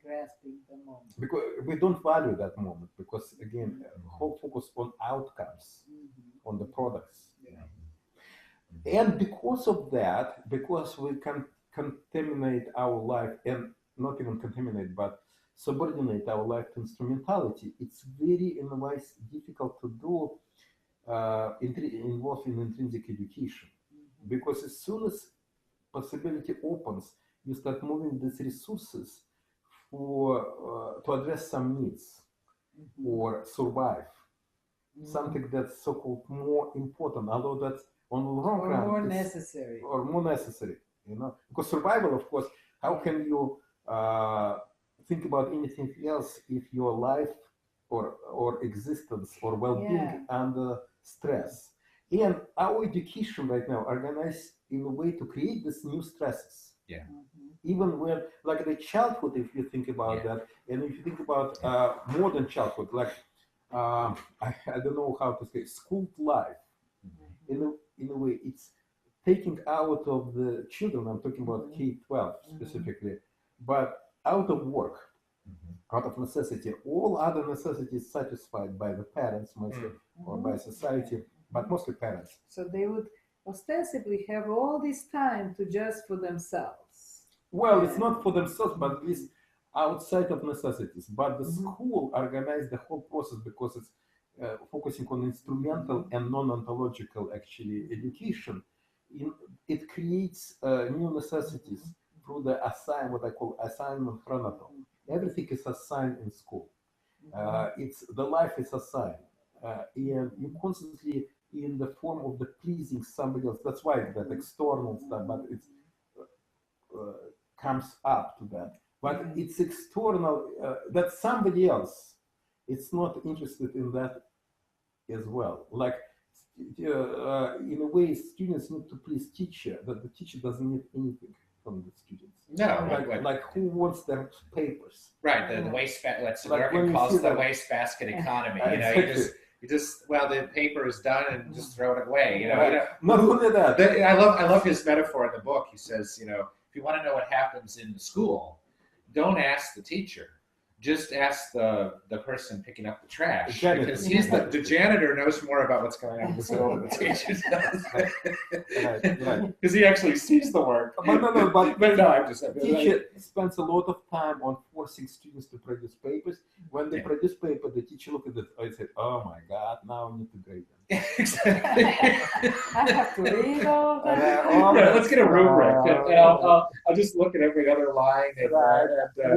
grasping the moment. Because we don't value that moment because again, whole focus on outcomes, on the products. And because of that, because we can contaminate our life and not even contaminate, but subordinate our life to instrumentality, it's very, in a way, difficult to do involved in intrinsic education. Because as soon as possibility opens, you start moving these resources for to address some needs or survive. Something that's so-called more important, although that's on the long Or run more necessary. or more necessary, because survival, of course, how can you think about anything else if your life or existence or well-being under stress? And our education right now organized in a way to create these new stresses. Yeah. Even when, like the childhood, if you think about that, and if you think about modern childhood, like I don't know how to say, school life, in a way, it's taking out of the children, I'm talking about K-12 specifically, but out of work, out of necessity. All other necessities satisfied by the parents mostly, or by society, but mostly parents. So they would ostensibly have all this time to just for themselves. Well, it's not for themselves, but at least outside of necessities. But the school organized the whole process because it's focusing on instrumental and non-ontological, actually, education. It creates new necessities through the what I call assignment chronotype. Everything is assigned in school. It's the life is assigned, and you constantly in the form of the pleasing somebody else. That's why that external stuff, but it comes up to that. But it's external. That somebody else. It's not interested in that as well. Like in a way, students need to please teacher. That the teacher doesn't need anything from the students. No, like who wants their papers? Right, the waste what Like American calls the wastebasket economy. You know, Exactly. you just the paper is done and just throw it away. You know, Right. Not only that. I love his metaphor in the book. He says, if you want to know what happens in the school, don't ask the teacher. Just ask the person picking up the trash, because he's the janitor knows more about what's going on in the school than the teacher does. Right. Because he actually sees the work. But no, I'm just teacher spends a lot of time on forcing students to produce papers. When they produce paper, the teacher look at it and say, "Oh my God, now I need to grade them." Exactly. I have to read all that. Yeah, let's get a rubric, and I'll just look at every other line.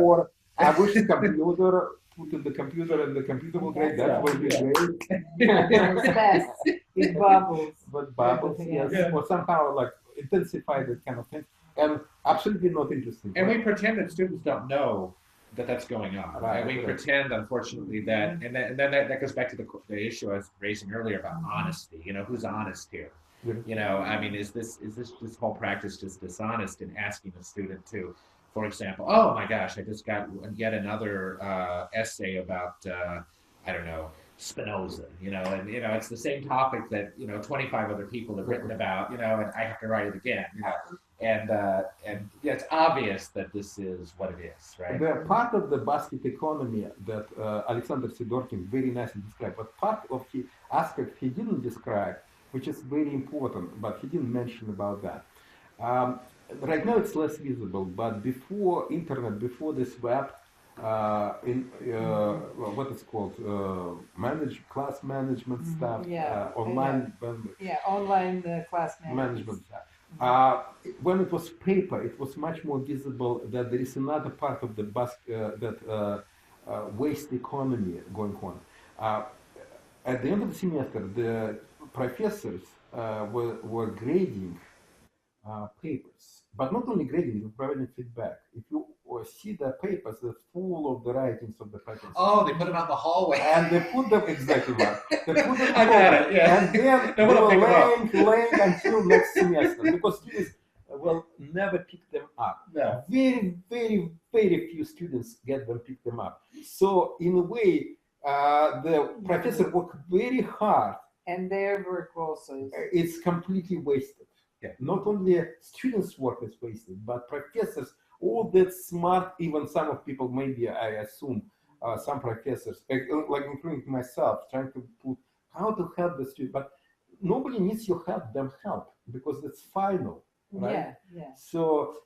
Or I wish the computer put in the computer and the computer will grade. That will be great. It's fast. It bubbles. But bubbles, yes. Or somehow like intensify that kind of thing. And absolutely not interesting. And we pretend that students don't know that that's going on. Right. And we pretend, unfortunately, that, and then that goes back to the issue I was raising earlier about honesty. Who's honest here? I mean, is this whole practice just dishonest in asking a student to, for example, oh my gosh, I just got yet another essay about, I don't know, Spinoza, and it's the same topic that 25 other people have written about, and I have to write it again, and it's obvious that this is what it is, right? The part of the basket economy that Alexander Sidorkin very nicely described, but part of the aspect he didn't describe, which is very important, but he didn't mention about that. Right now it's less visible, but before internet, before this web, what is called class management stuff, online online class management stuff. When it was paper, it was much more visible that there is another part of the waste economy going on. At the end of the semester, the professors were grading papers, but not only grading, but providing feedback. If you see the papers, they're full of the writings of the professors. Oh, they put it on the hallway. And they put them, exactly, Mark. They put them I got it, yeah. And then they were laying until next semester, because students will never pick them up. No. Very, very, very few students get them, pick them up. So in a way, the professor worked very hard. And their work also is... It's completely wasted. Yeah. Not only students' work is wasted, but professors, all that smart, even some of people, maybe I assume, some professors, like including myself, trying to put how to help the student, but nobody needs your help, them help, because it's final, right? Yeah, yeah. So,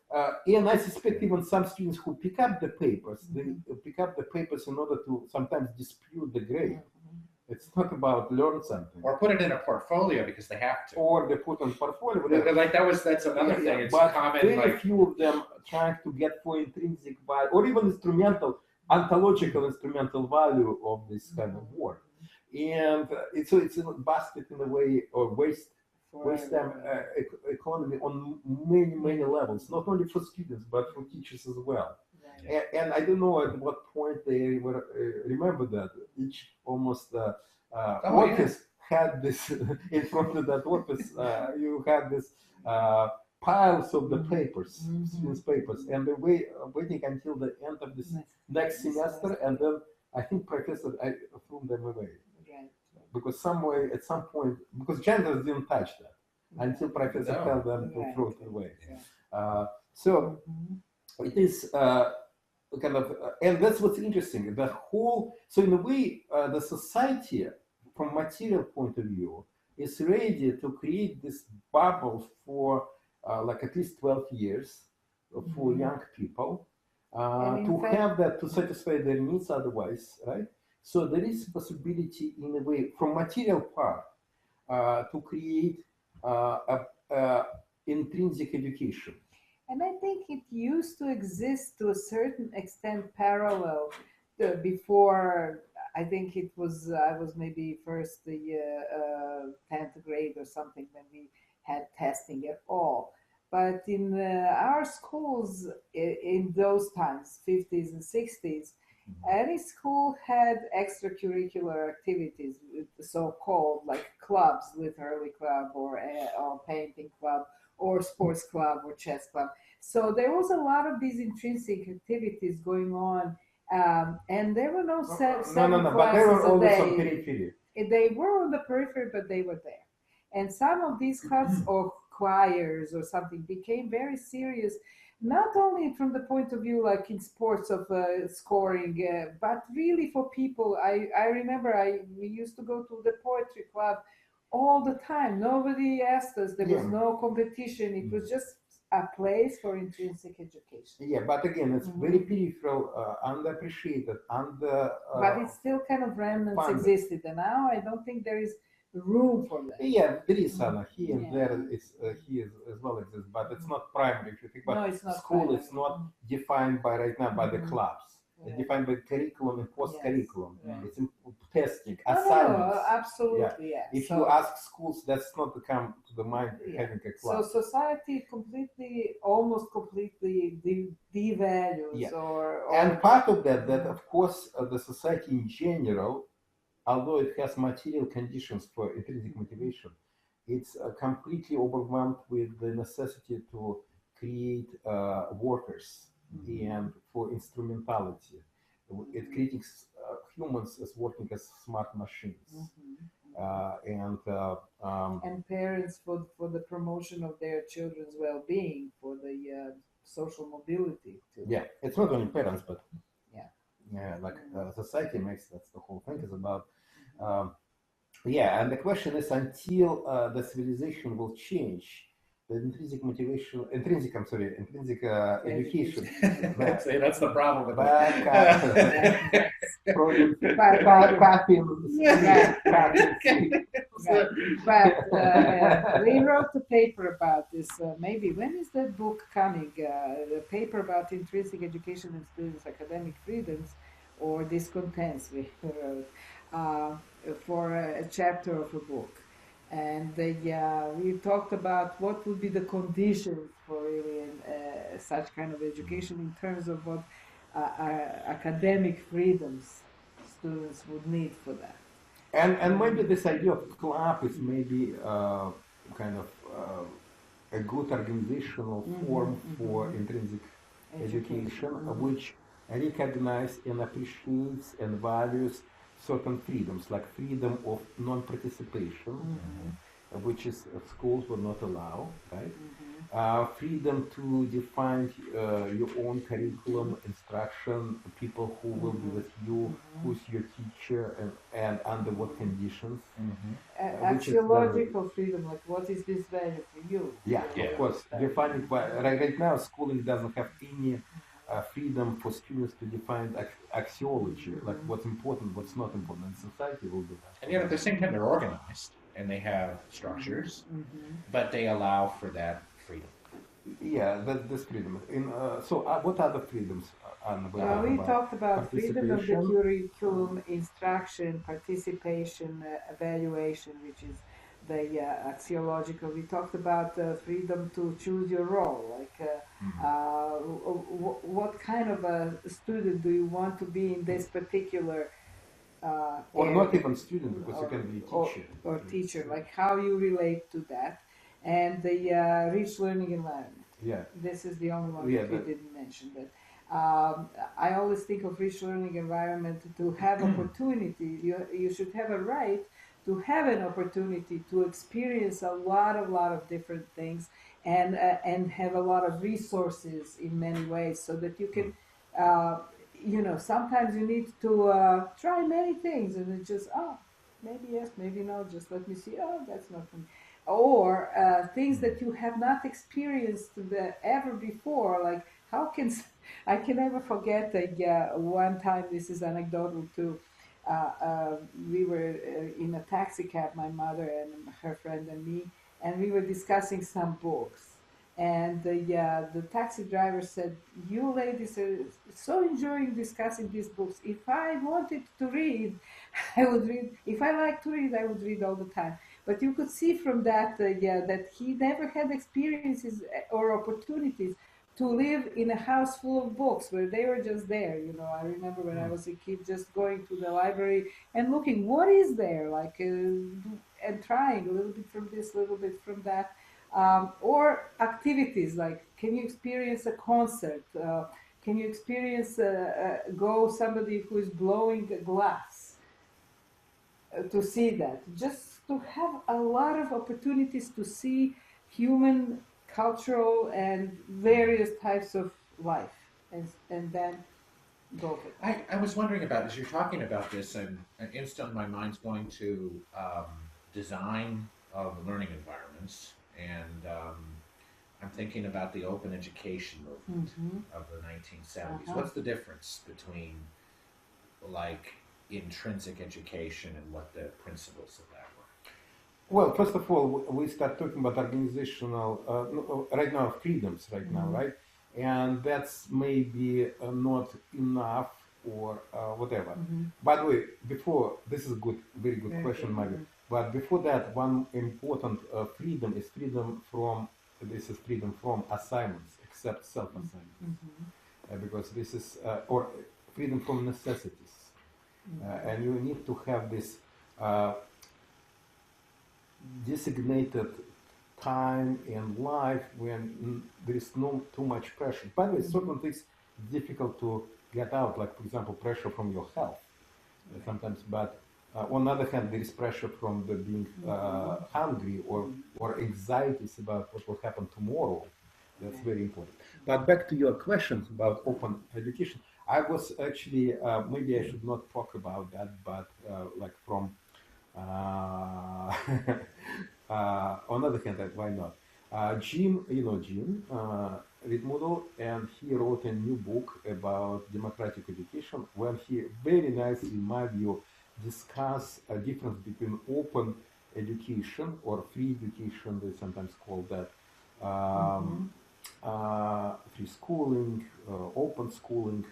and I suspect even some students who pick up the papers, they pick up the papers in order to sometimes dispute the grade. It's not about learn something. Or put it in a portfolio because they have to. Or they put on portfolio. Like that's another thing. It's but common. Very like, few of them trying to get for intrinsic value or even instrumental, ontological instrumental value of this kind of work. And so it's a basket in a way, or waste time economy on many levels, not only for students but for teachers as well. Right. And I don't know at what point they were remember that each almost office had this in front of that office. You had this piles of the papers, students' papers, and they waiting until the end of this next semester, and then I think professor threw them away. Because somewhere at some point, because janitors didn't touch that until professor told them to throw it away. So it is kind of, and that's what's interesting. The whole, so in a way, the society, from material point of view, is ready to create this bubble for like at least 12 years for young people to have that, to satisfy their needs otherwise, right? So there is possibility in a way from material part to create intrinsic education. And I think it used to exist to a certain extent parallel before. I think it was, I was maybe first the 10th grade or something when we had testing at all. But in our schools in those times, 50s and 60s, any school had extracurricular activities, so-called like clubs, literary club or painting club or sports club or chess club. So there was a lot of these intrinsic activities going on, and there were no seven classes but they were always a day. on periphery. They were on the periphery, but they were there. And some of these clubs or choirs or something became very serious, not only from the point of view like in sports of scoring, but really for people. I remember we used to go to the poetry club all the time. Nobody asked us. There was no competition. It was just a place for intrinsic education. Yeah, but again, it's very peripheral, underappreciated, but it's still kind of remnants existed, and now I don't think there is room for that. Yeah, there is some here and there. It's here as well exists, but it's not primary. If you think about it's not school, primary. it's not defined by right now by the clubs. It's defined by curriculum and post-curriculum. It's in testing, assignments. Absolutely, yeah. If you ask schools, that's not to come to the mind having a club. So society almost completely devalues And part of that of course, the society in general, although it has material conditions for intrinsic motivation, it's completely overwhelmed with the necessity to create workers and for instrumentality. It creates humans as working as smart machines. And parents for the promotion of their children's well-being, for the social mobility too. Yeah, it's not only parents, but society makes, that's the whole thing is about. And the question is, until the civilization will change, the intrinsic education. That's the problem with But we wrote a paper about this. Maybe when is that book coming? The paper about intrinsic education and students' academic freedoms or discontents we wrote for a chapter of a book. And we talked about what would be the conditions for really such kind of education in terms of what academic freedoms students would need for that. And maybe this idea of club is maybe kind of a good organizational form for intrinsic education, which recognize and appreciates and values certain freedoms, like freedom of non-participation, which is schools will not allow, right? Freedom to define your own curriculum, instruction, people who will be with you, who's your teacher, and under what conditions. Axiological freedom, like what is this value for you? Yeah, of course. Defining by right now, schooling doesn't have any freedom for students to define axiology, like what's important, what's not important, and society will do that. And yet at the same time, they're organized and they have structures, but they allow for that freedom. Yeah, that's freedom. So what other freedoms are we talked about freedom of the curriculum, instruction, participation, evaluation, which is the axiological. We talked about freedom to choose your role, like what kind of a student do you want to be in this particular or area? Not even student, because you can be teacher. Or teacher, like how you relate to that. And the rich learning environment. Yeah. This is the only one that we didn't mention. But I always think of rich learning environment to have opportunity. You should have a right to have an opportunity to experience a lot of different things and have a lot of resources in many ways, so that you can, sometimes you need to try many things, and it's just, maybe yes, maybe no, just let me see, that's not for me. Or things that you have not experienced ever before, like I can never forget one time, this is anecdotal too, we were in a taxi cab, my mother and her friend and me, and we were discussing some books. And the taxi driver said, "You ladies are so enjoying discussing these books. If I wanted to read, I would read. If I like to read, I would read all the time." But you could see from that, that he never had experiences or opportunities to live in a house full of books where they were just there. I remember when I was a kid, just going to the library and looking, what is there, like, and trying a little bit from this, a little bit from that. Or activities like, can you experience a concert? Can you experience somebody who is blowing a glass? To see that, just to have a lot of opportunities to see human, cultural, and various types of life, and then go with it. I was wondering about, as you're talking about this, and instantly my mind's going to design of learning environments, and I'm thinking about the open education movement of the 1970s. What's the difference between, like, intrinsic education and what the principles of that were? Well, first of all, we start talking about organizational, right now, freedoms right now, right? And that's maybe not enough or whatever. By the way, before, this is a very good question, Maggie. But before that, one important freedom is freedom from assignments, except self-assignments. Because this is, or freedom from necessities. And you need to have this designated time in life when there is no too much pressure. By the way, certain things difficult to get out, like, for example, pressure from your health sometimes. But on the other hand, there is pressure from the being hungry or anxieties about what will happen tomorrow. That's very important. But back to your question about open education. I was actually, maybe I should not talk about that, but like from, on the other hand, why not? Gene, Gene Ritmudel, and he wrote a new book about democratic education, when he very nicely, in my view, discuss a difference between open education or free education, they sometimes call that, free schooling, open schooling,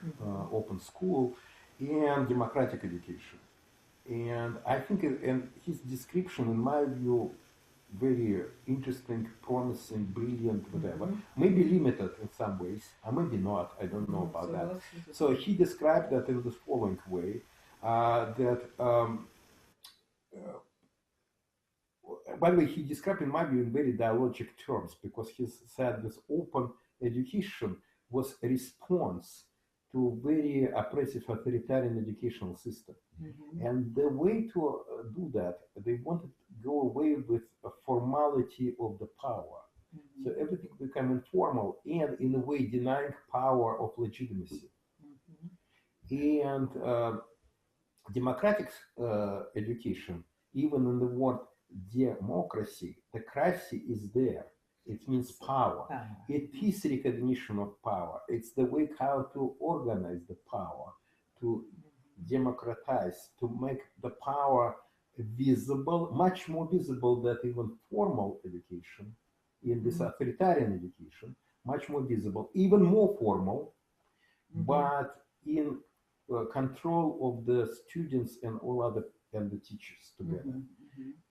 open school, and democratic education. And I think, and his description, in my view, very interesting, promising, brilliant, whatever. Maybe limited in some ways, or maybe not. I don't know about that. So he described that in the following way: that by the way, he described, in my view, in very dialogic terms, because he said this open education was a response to very oppressive authoritarian educational system. And the way to do that, they wanted to go away with a formality of the power. So everything became informal and, in a way, denying power of legitimacy. And democratic education, even in the word democracy, the cracy is there. It means power. It is recognition of power. It's the way how to organize the power, to democratize, to make the power visible, much more visible than even formal education, in this authoritarian education, much more visible, even more formal, but in control of the students and all other, and the teachers together.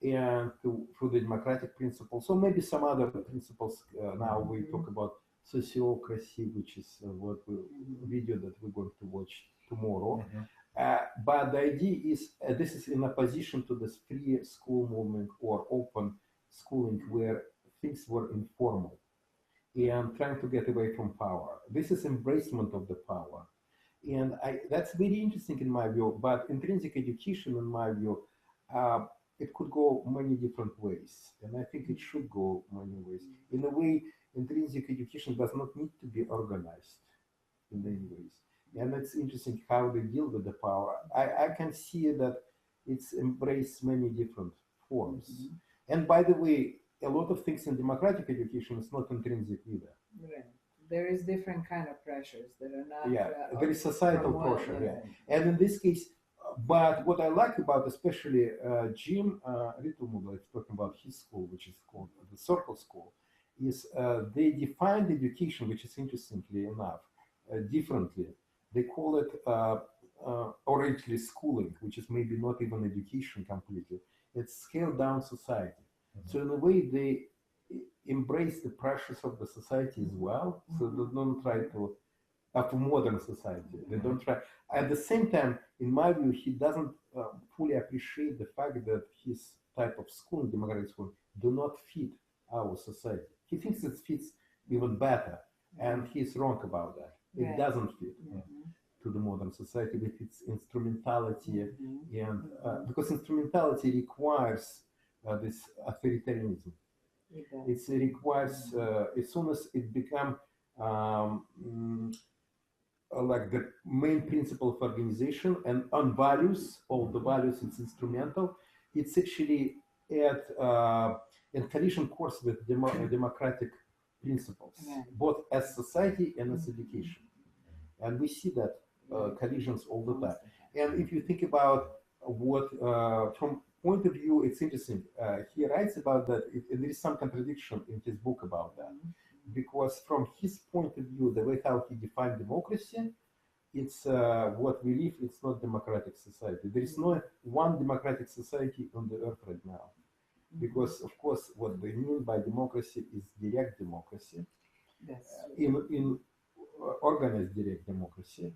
And through the democratic principles, so maybe some other principles. Now we talk about sociocracy, which is what video that we're going to watch tomorrow. But the idea is this is in opposition to this free school movement or open schooling, where things were informal and trying to get away from power. This is embracement of the power. And that's very interesting in my view, but intrinsic education, in my view, it could go many different ways. And I think it should go many ways. In a way, intrinsic education does not need to be organized in many ways. And it's interesting how they deal with the power. I can see that it's embraced many different forms. And by the way, a lot of things in democratic education is not intrinsic either. Right. There is different kind of pressures that are not. Yeah, there is societal pressure. Yeah. And in this case, but what I like about especially Jim Rittlemuller is talking about his school, which is called the Circle School, is they defined education, which is interestingly enough, differently. They call it originally schooling, which is maybe not even education completely. It's scaled down society. So in a way, they embrace the pressures of the society as well. So they don't try to, of modern society, they don't try. At the same time, in my view, he doesn't fully appreciate the fact that his type of schooling, democratic school, do not fit our society. He thinks it fits even better, and he's wrong about that. It doesn't fit to the modern society with its instrumentality, and because instrumentality requires this authoritarianism. It requires, as soon as it becomes like the main principle of organization and on values, all the values, it's instrumental. It's actually in collision course with democratic principles, both as society and as education. And we see that collisions all the time. And if you think about what, from point of view, it's interesting. He writes about that, and there is some contradiction in his book about that. Because from his point of view, the way how he defined democracy, it's what we live, it's not democratic society. There is no one democratic society on the earth right now. Because, of course, what they mean by democracy is direct democracy. In organized direct democracy,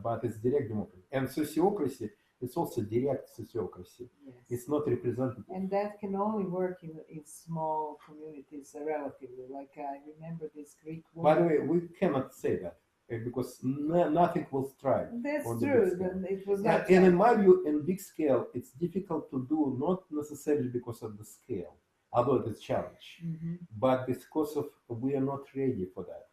but it's direct democracy. And sociocracy, it's also direct sociocracy. It's not representative. And that can only work in small communities, relatively. Like I remember this Greek woman. By the way, we cannot say that because nothing will thrive. That's on true. The big scale. It was not. And in my view, in big scale, it's difficult to do, not necessarily because of the scale, although it is a challenge, but because of we are not ready for that.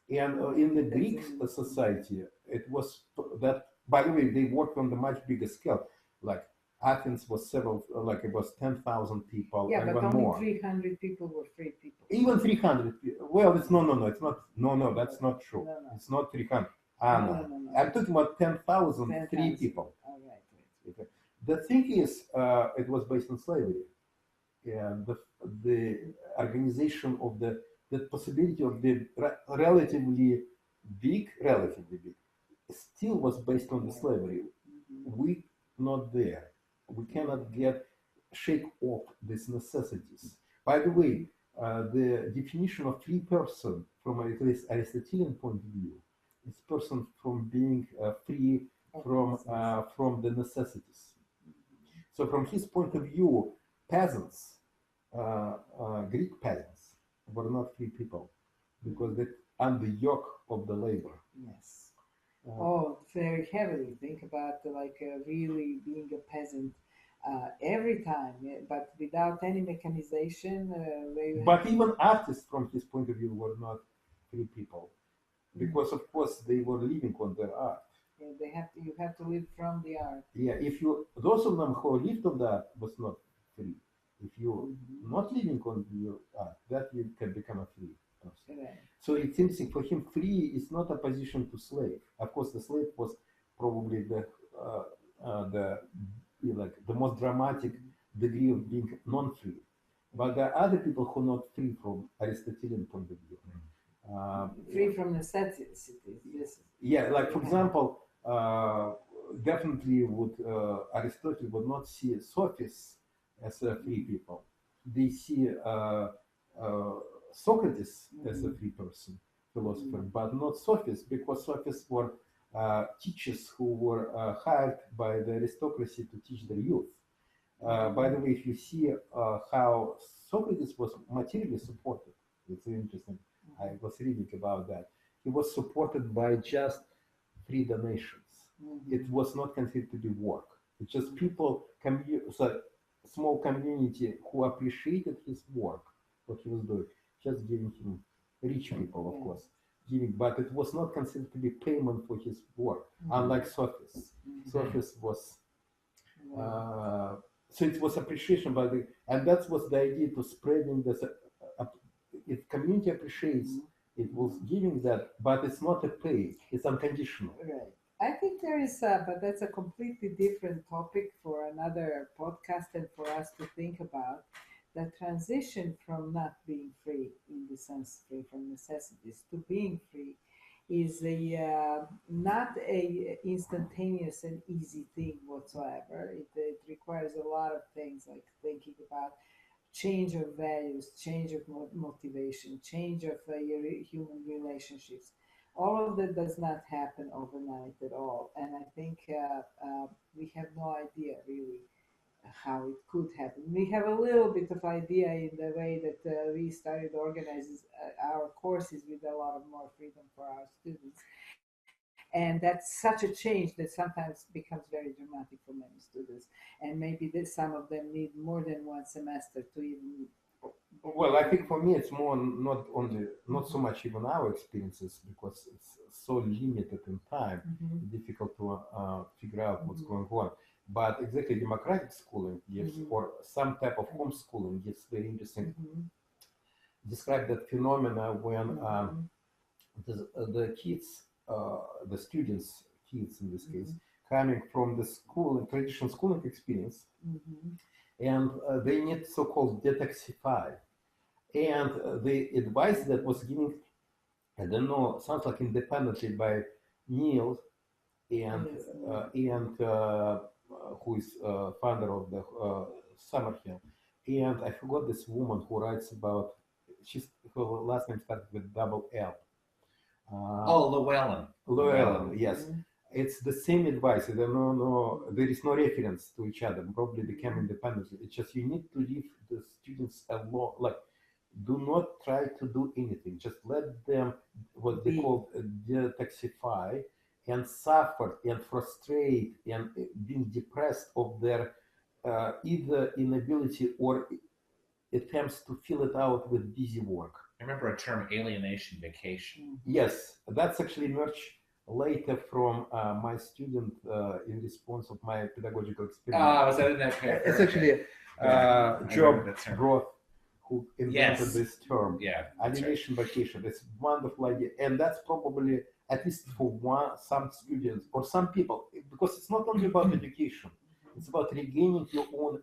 And in the Greek society, it was that. By the way, they worked on the much bigger scale. Like Athens was several, like it was 10,000 people, yeah, even but only more. 300 people were free people. Even 300 people. Well, it's no, it's not. No, that's not true. No. It's not 300. No. I'm talking about 10,000 free people. All right. Okay. The thing is, it was based on slavery. And the organization of the possibility of the relatively big, still was based on the slavery. We not there. We cannot shake off these necessities. By the way, the definition of free person from at least Aristotelian point of view is person from being free from the necessities. So from his point of view, peasants, Greek peasants, were not free people because they under yoke of the labor. Yes. Very heavily. Think about really being a peasant every time, but without any mechanization. But even artists, from his point of view, were not free people because, of course, they were living on their art. Yeah, you have to live from the art. Yeah, those of them who lived on that was not free. If you're not living on your art, that you can become a free person. Right. So it's interesting for him. Free is not opposition to slave. Of course, the slave was probably the most dramatic degree of being non-free. But there are other people who are not free from Aristotelian point of view. Free from necessities. Yeah, like for example, definitely Aristotle would not see sophists as free people. They see Socrates as a free person, philosopher, but not sophists, because sophists were teachers who were hired by the aristocracy to teach their youth. By the way, if you see how Socrates was materially supported, it's interesting. I was reading about that. He was supported by just free donations. It was not considered to be work. It's just people, small community who appreciated his work, what he was doing, just giving him, rich people, of course, giving, but it was not considered to be payment for his work, unlike sophists. Sophists was, so it was appreciation by and that was the idea to spreading this. If community appreciates, it was giving that, but it's not a pay, it's unconditional. Right. I think there is, but that's a completely different topic for another podcast and for us to think about. The transition from not being free, in the sense free from necessities, to being free is not a instantaneous and easy thing whatsoever. It requires a lot of things, like thinking about change of values, change of motivation, change of your human relationships. All of that does not happen overnight at all. And I think we have no idea really how it could happen. We have a little bit of idea in the way that we started organizing our courses with a lot of more freedom for our students. And that's such a change that sometimes becomes very dramatic for many students. And maybe some of them need more than one semester to even. Well, I think for me it's more not so much even our experiences, because it's so limited in time, difficult to figure out what's going on. But exactly, democratic schooling gives, or some type of homeschooling gives very interesting. Describe that phenomena when the kids, the students, kids in this case, coming from the school, traditional schooling experience, and they need so-called detoxify. And the advice that was given, I don't know, sounds like independently by Neil and who is founder of the Summerhill. And I forgot this woman who writes about, her last name started with double L. Llewellyn. Llewellyn, yes. It's the same advice. There is no reference to each other. Probably become independent. It's just you need to leave the students alone. Like, do not try to do anything. Just let them, what they call detoxify, and suffer and frustrate and being depressed of their either inability or attempts to fill it out with busy work. I remember a term, alienation vacation. Yes, that's actually emerged later from my student in response of my pedagogical experiment. Was that in that paper? It's actually Job Roth who invented this term. Yeah, alienation vacation. It's a wonderful idea, and that's probably, at least for some students or some people, because it's not only about education, it's about regaining your own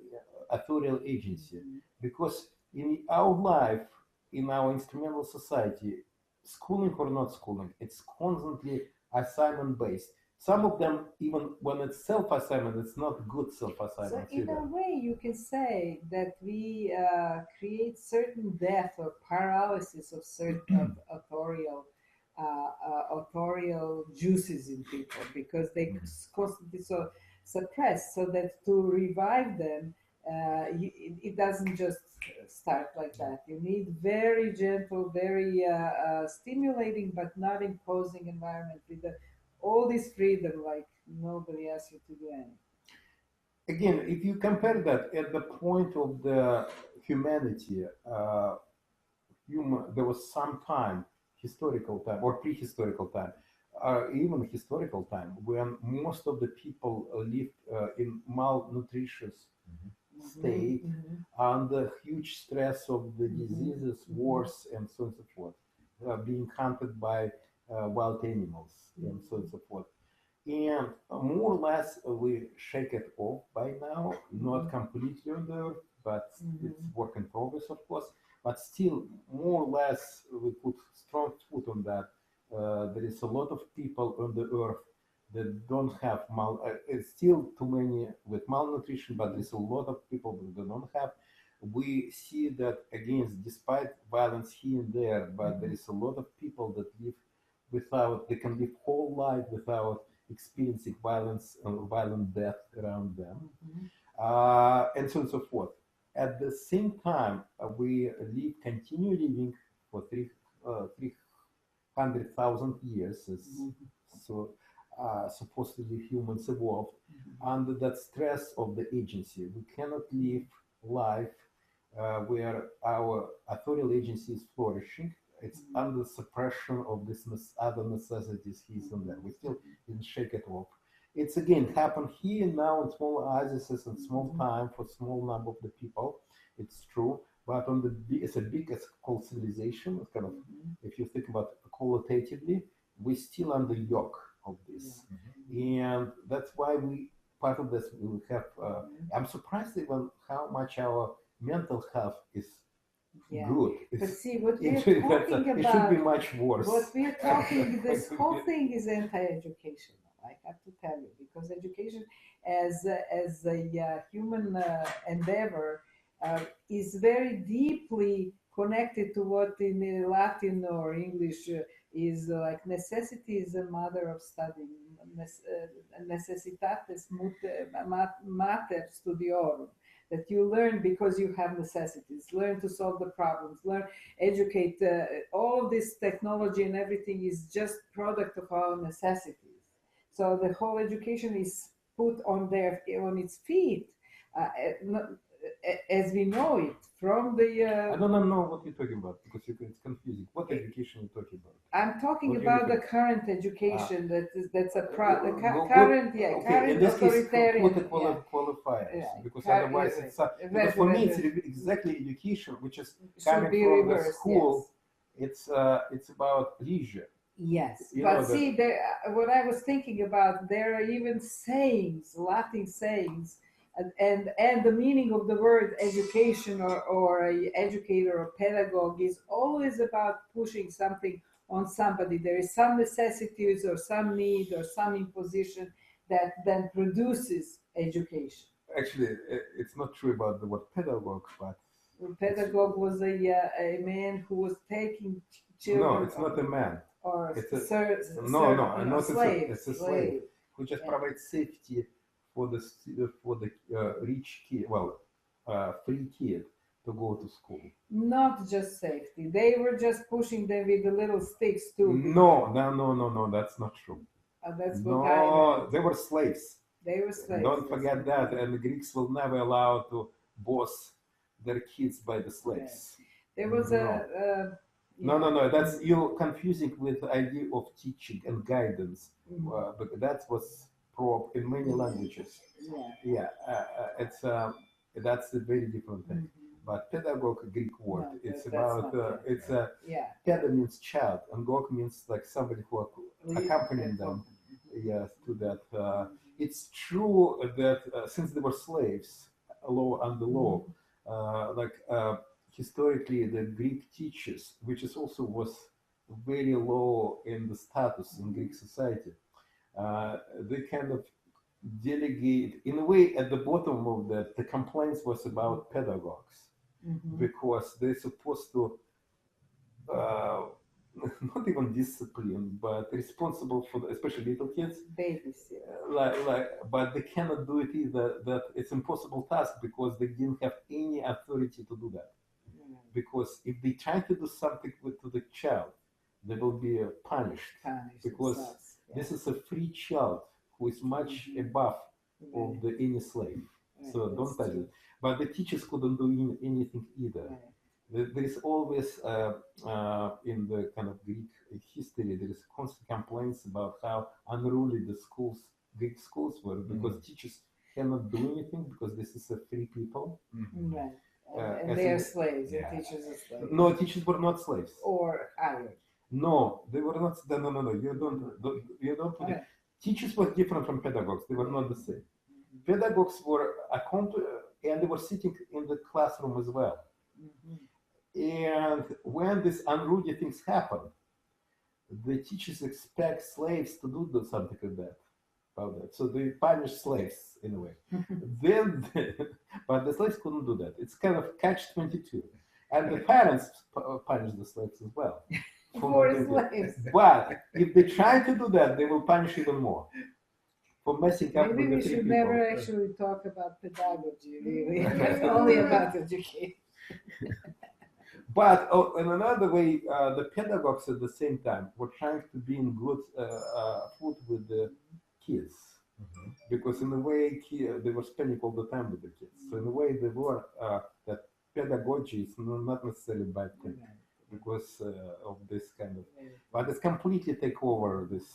authorial agency. Because in our life, in our instrumental society, schooling or not schooling, it's constantly assignment based. Some of them, even when it's self-assignment, it's not good So self-assignment in either. a way, you can say that we create certain death or paralysis of certain authorial juices in people because they constantly so suppressed. So that to revive them, it doesn't just start like that. You need very gentle, very stimulating, but not imposing environment with all this freedom, like nobody asks you to do anything. Again, if you compare that at the point of the humanity, there was some time, historical time or prehistorical time, even historical time, when most of the people lived in malnutritious state, under huge stress of the diseases, wars, and so on and so forth, being hunted by wild animals, and so on and so forth. And more or less we shake it off by now, not completely on the earth, but it's work in progress, of course. But still, more or less, we put strong foot on that. There is a lot of people on the earth that don't have it's still too many with malnutrition, but there's a lot of people that don't have. We see that again, despite violence here and there, but there is a lot of people that live without, they can live whole life without experiencing violence and violent death around them, and so on and so forth. At the same time, we continue living for 300,000 years, so supposedly humans evolved under that stress of the agency. We cannot live life where our authorial agency is flourishing. It's under suppression of this other necessities here and there. We still didn't shake it off. It's again happened here now in small oases and small time for small number of the people. It's true, but on it's a big as called civilization. It's kind of, if you think about qualitatively, we're still under yoke of this, and that's why we part of this we have. I'm surprised even how much our mental health is good. But see, what we're It talking should about, be much worse. what we're talking, this whole thing is anti-educational. I have to tell you, because education, as a human endeavor, is very deeply connected to what in Latin or English is like necessity is the mother of studying. Necessitatis mater studiorum. That you learn because you have necessities, learn to solve the problems, learn, educate. All of this technology and everything is just product of our necessities. So the whole education is put on its feet, as we know it from the. I don't know what you're talking about because it's confusing. What education are you talking about? I'm talking about the current education that's a current in this authoritarian. Case, put a qualifiers because otherwise it's because for me it's exactly education which is coming from the school. Yes. It's about leisure. Yes, but see, what I was thinking about, there are even sayings, Latin sayings, and the meaning of the word education or a educator or pedagogue is always about pushing something on somebody. There is some necessities or some need or some imposition that then produces education. Actually, it's not true about the word pedagogue, but pedagogue was a man who was taking children. No, it's not a man. Or it's a slave. It's a slave who just provides safety for the rich kid, free kid to go to school. Not just safety. They were just pushing them with the little sticks too. No, that's not true. That's what I meant. They were slaves. They were slaves. Don't forget that. And the Greeks will never allow to boss their kids by the slaves. There was No. That's you're confusing with the idea of teaching and guidance. But that was prop in many languages. It's that's a very different thing. But pedagogue, Greek word, it's about peda means child, and gog means like somebody who accompanying them. Yes, to that. It's true that since they were slaves, under law, historically the Greek teachers, which is also was very low in the status in Greek society, they kind of delegate, in a way, at the bottom of that, the complaints was about pedagogues, because they're supposed to not even discipline, but responsible for especially little kids. Babysit. But they cannot do it either. That it's impossible task because they didn't have any authority to do that. Because if they try to do something to the child, they will be punished. Because this is a free child who is much above of the any slave. So don't touch it. But the teachers couldn't do anything either. There is always, in the kind of Greek history, there is constant complaints about how unruly the schools, Greek schools were, because teachers cannot do anything because this is a free people. Right. And they are slaves, and teachers are slaves. No, teachers were not slaves. Or hired. No, they were not. No. You don't. Okay. Teachers were different from pedagogues. They were not the same. Pedagogues were accomplished, and they were sitting in the classroom as well. And when these unruly things happen, the teachers expect slaves to do something like that. About that. So they punish slaves in a way. But the slaves couldn't do that. It's kind of catch-22. And the parents punish the slaves as well. For slaves. But if they try to do that, they will punish even more. For messing up Maybe with we the should people. never actually talk about pedagogy, really. Only about education. But in another way, the pedagogues at the same time were trying to be in good foot with the kids. Because in a way, they were spending all the time with the kids. So in a way, they were, that pedagogy is not necessarily a bad thing. Because of this kind of, but it's completely take over this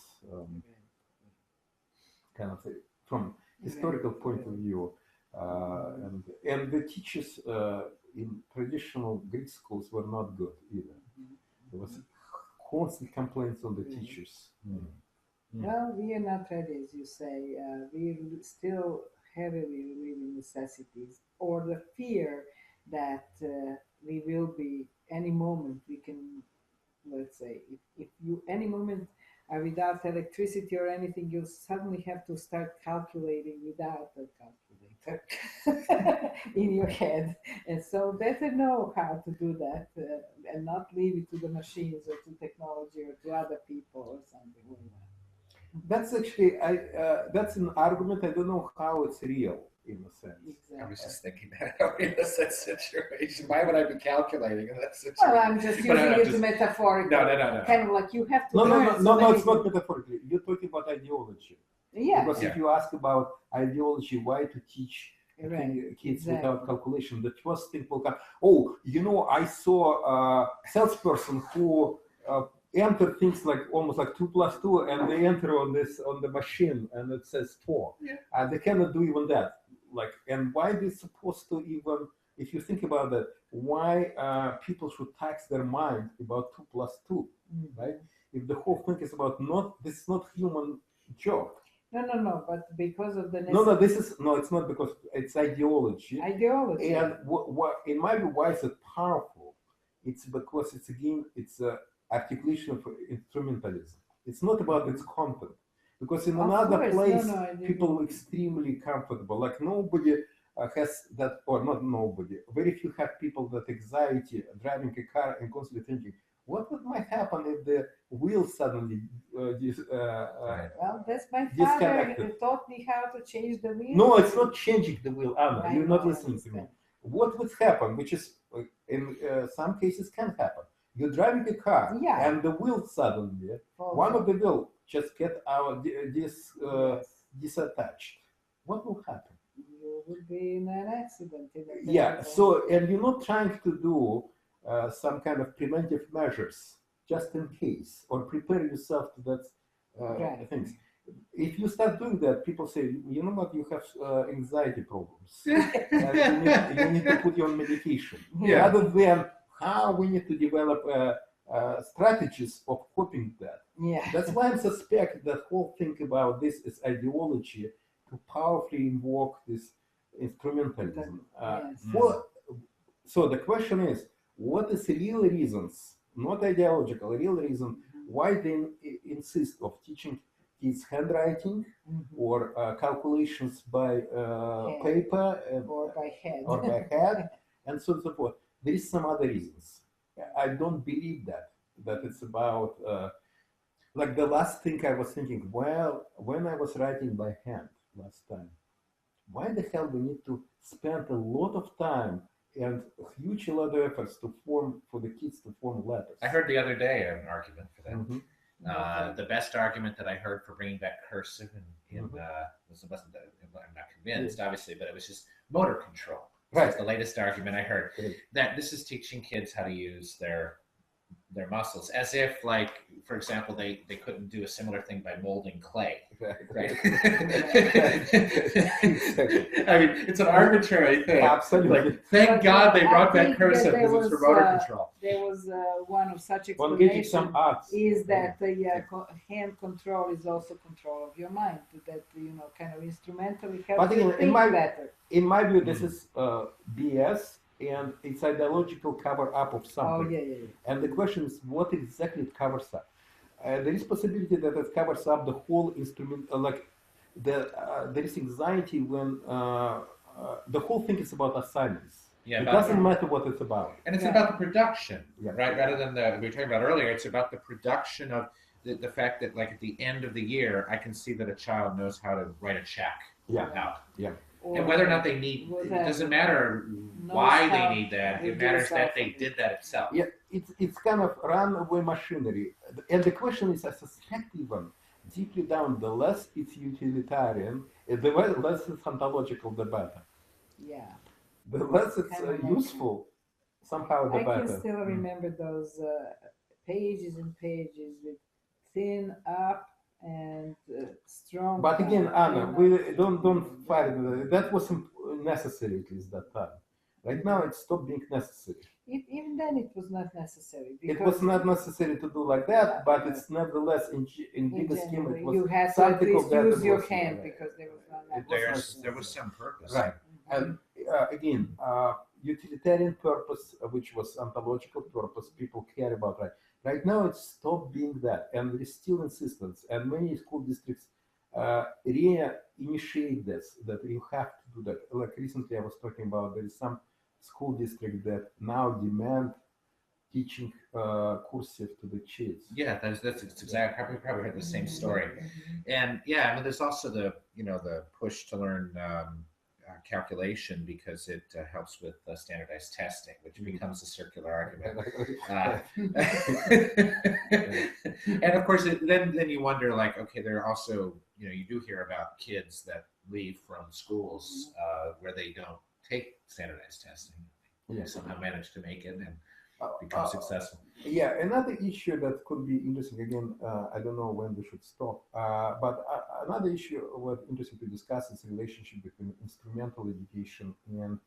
kind of thing from historical point of view, and the teachers in traditional Greek schools were not good either. There was constant complaints on the teachers. Well, we are not ready, as you say. We still heavily live in necessities, or the fear that we will be any moment. We can, let's say, if you any moment are without electricity or anything, you'll suddenly have to start calculating without a calculator in your head. And so better know how to do that and not leave it to the machines or to technology or to other people or something like that. That's actually, that's an argument. I don't know how it's real in a sense. Exactly. I was just thinking that in that situation. Why would I be calculating in that situation? Well, I'm just using it metaphorically. No. Kind of like you have to No, it's not metaphorically. You're talking about ideology. Yeah. Because if you ask about ideology, why to teach kids without calculation, the first thing will come, oh, I saw a salesperson who enter things like almost like 2 + 2, and they enter on the machine and it says 4. They cannot do even that. And why they supposed to even, if you think about that, why people should tax their mind about 2 + 2, right? If the whole thing is about this is not human job. No, but because of the it's not because it's ideology. Ideology. And what in my view, why is it powerful? It's because it's articulation of instrumentalism. It's not about its content. Because in another place, people are extremely comfortable. Like nobody has that, or not nobody. Very few have people that anxiety driving a car and constantly thinking, what might happen if the wheel suddenly well, that's my father who taught me how to change the wheel. No, it's not changing the wheel, Anna. You're not listening to me. What would happen, which is in some cases can happen. You're driving a car, and the wheel suddenly, one of the wheel just get disattached. What will happen? You will be in an accident. So, and you're not trying to do some kind of preventive measures just in case, or prepare yourself to that things. If you start doing that, people say, you know what, you have anxiety problems. And you need to put you on medication. Rather than how we need to develop strategies of coping that. That's why I suspect that whole thing about this is ideology to powerfully invoke this instrumentalism. So the question is, what is the real reasons, not ideological, real reason why they insist of teaching kids' handwriting or calculations by paper or by head. And so on and so forth. There is some other reasons. I don't believe that it's about like the last thing I was thinking. Well, when I was writing by hand last time, why the hell we need to spend a lot of time and huge a lot of efforts for the kids to form letters? I heard the other day an argument for that. The best argument that I heard for bringing back cursive I'm not convinced, obviously, but it was just motor control. That's the latest argument I heard. That this is teaching kids how to use their muscles, as if, like, for example, they couldn't do a similar thing by molding clay. Right? I mean, it's an arbitrary thing. Absolutely. Like, thank God they brought back cursive because it's for motor control. There was one of such explanations is that hand control is also control of your mind. That kind of instrumentally helps you think better. In my view, this is BS. And it's ideological cover up of something. And the question is, what exactly it covers up? There is possibility that it covers up the whole instrument, there is anxiety when the whole thing is about assignments. It doesn't matter what it's about. And it's about the production, right? Rather than we were talking about earlier, it's about the production of the fact that, like, at the end of the year, I can see that a child knows how to write a check out. And whether or not they need, it doesn't matter why they need that. It matters that they did that itself. Yeah, it's kind of runaway machinery. And the question is, I suspect even deeply down, the less it's utilitarian, the less it's ontological, the better. Yeah. The less it's useful, somehow the better. I can still remember those pages and pages with thin up and strong. But again, Anna, we don't fight with it. That was necessary at least that time. Right now, it stopped being necessary. Even then, it was not necessary. It was not necessary to do like that, but it's nevertheless in bigger scheme. It was you had to at least use your hand because there was there was some purpose. Right. And again, utilitarian purpose, which was ontological purpose, people care about. Right now, it's stopped being that, and there is still insistence. And many school districts reinitiate this, that you have to do that. Like recently, I was talking about there is some school district that now demand teaching cursive to the kids. Yeah, that's exactly. I probably heard the same story. And I mean, there's also the push to learn calculation because it helps with standardized testing, which becomes a circular argument. And of course, then you wonder, like, okay, there are also, you do hear about kids that leave from schools where they don't take standardized testing. They somehow manage to make it and become successful. Yeah, another issue that could be interesting, again, I don't know when we should stop, but another issue was interesting to discuss is the relationship between instrumental education and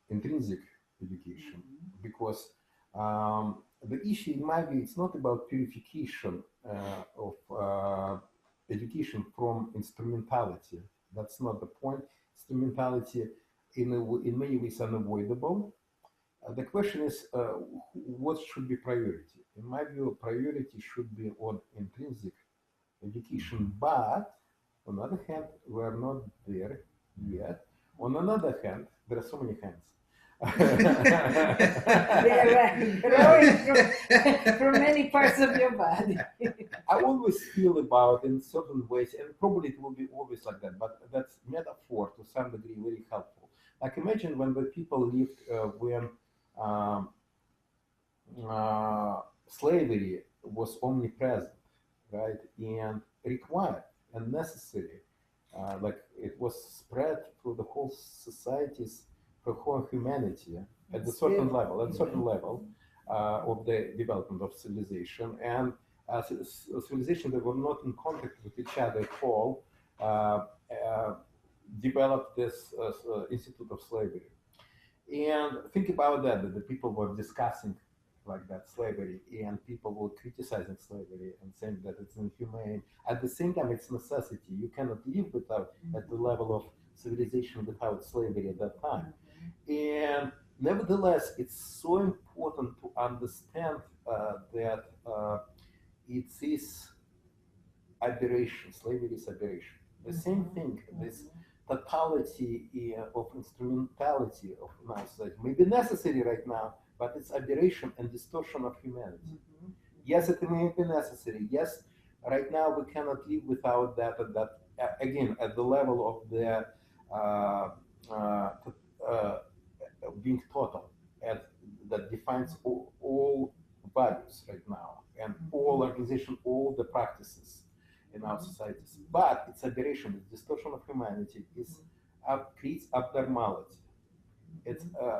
intrinsic education, because the issue in my view, it's not about purification of education from instrumentality. That's not the point. Instrumentality in many ways unavoidable. The question is, what should be priority? In my view, priority should be on intrinsic education, but on the other hand, we are not there yet. On another hand, there are so many hands. They're from many parts of your body. I always feel about, in certain ways, and probably it will be always like that, but that's metaphor to some degree very helpful. Like imagine when the people lived when slavery was omnipresent, right, and required and necessary, like it was spread through the whole societies, the whole humanity at a certain level, of the development of civilization, and civilization that were not in contact with each other at all, developed this institute of slavery. And think about that the people were discussing like that slavery, and people were criticizing slavery and saying that it's inhumane. At the same time, it's necessity. You cannot live without at the level of civilization without slavery at that time. And nevertheless, it's so important to understand that it is aberration. Slavery is aberration. The same thing, this totality of instrumentality of now society may be necessary right now, but it's aberration and distortion of humanity. Yes, it may be necessary. Yes, right now we cannot live without that. Again, at the level of the being total, and that defines all values right now, and all organization, all the practices in our societies. But it's aberration, it's distortion of humanity, creates abnormality,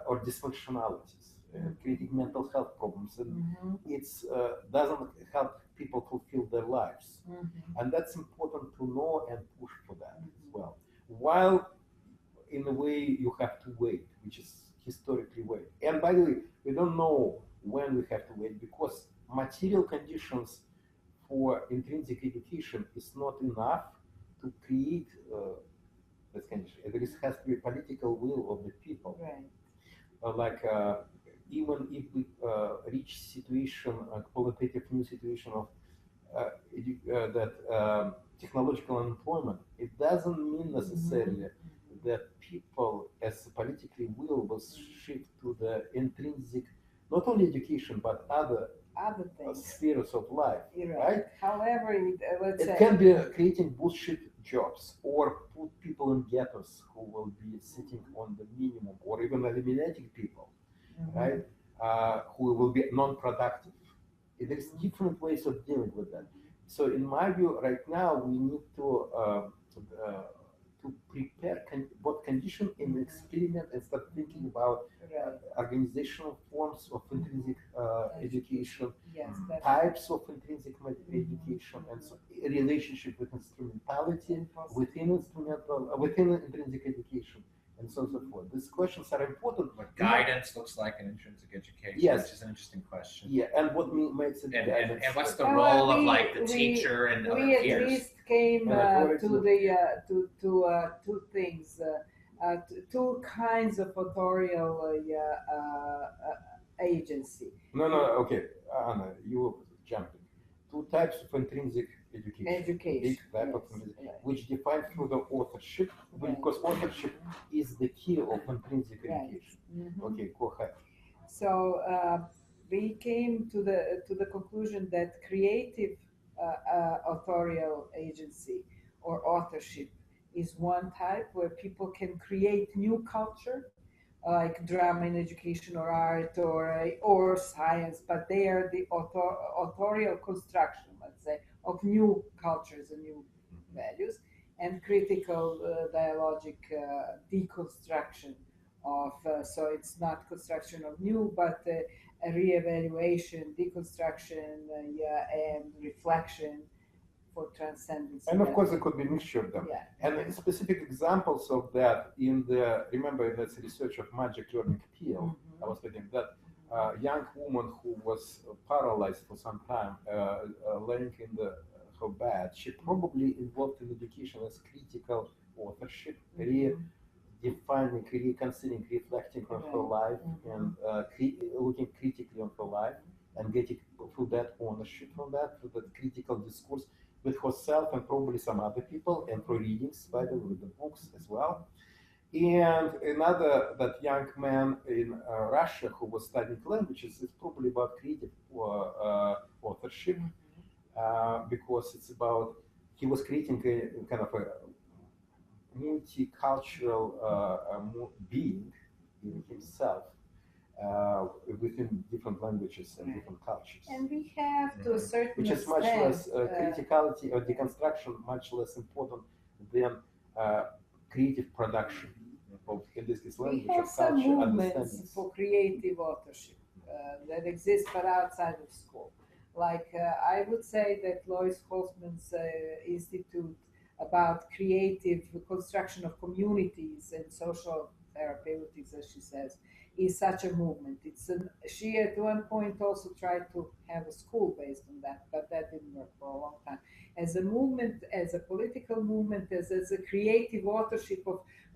or dysfunctionalities, creating mental health problems, and it's doesn't help people fulfill their lives. And that's important to know and push for that as well. While in a way you have to wait, which is historically wait. And by the way, we don't know when we have to wait, because material conditions for intrinsic education is not enough to create this condition. There has to be political will of the people. Right. Even if we reach situation, a qualitative new situation of technological unemployment, it doesn't mean necessarily that people as politically will shift to the intrinsic, not only education, but other things, spheres of life, right? However, it can be creating bullshit jobs, or put people in ghettos who will be sitting on the minimum, or even eliminating people, right? Who will be non-productive. There's different ways of dealing with that. So in my view, right now, we need to prepare what condition in experiment and start thinking about organizational forms of intrinsic education, types of intrinsic education, and so relationship with instrumentality within intrinsic education, and so on and so forth. These questions are important. What guidance looks like in intrinsic education, which is an interesting question. Yeah, and what makes it and what's the role of like the teacher and other peers? We at least came to the two things, two kinds of authorial agency. No, okay, Anna, you jumping. Two types of intrinsic education. Big type of intrinsic, which defined through the authorship, because authorship is the key of intrinsic education. Okay, go ahead. So we came to the conclusion that creative authorial agency or authorship is one type where people can create new culture, like drama in education or art or science, but they are the authorial construction, let's say, of new cultures and new values, and critical dialogic deconstruction of, so it's not construction of new, but a re-evaluation, deconstruction, and reflection for transcendence. And of course, it could be a mixture of them. And specific examples of that remember in this research of magic learning appeal, I was thinking that young woman who was paralyzed for some time, laying in her bed, she probably involved in education as critical authorship, redefining, reconsidering, reflecting on her life, and looking critically on her life, and getting through that ownership from that, through that critical discourse with herself and probably some other people, and through readings, by the way, with the books as well. And another, that young man in Russia who was studying languages, is probably about creative authorship, because it's about, he was creating a kind of a multicultural being in himself, within different languages and different cultures. And we have to a certain which is much less criticality or deconstruction, much less important than creative production of, in this case, language, we have of some culture, movements for creative authorship that exist but outside of school. Like I would say that Lois Holtzman's institute about creative construction of communities and social therapeutics, as she says, is such a movement. She at one point also tried to have a school based on that, but that didn't work for a long time. As a movement, as a political movement, as a creative authorship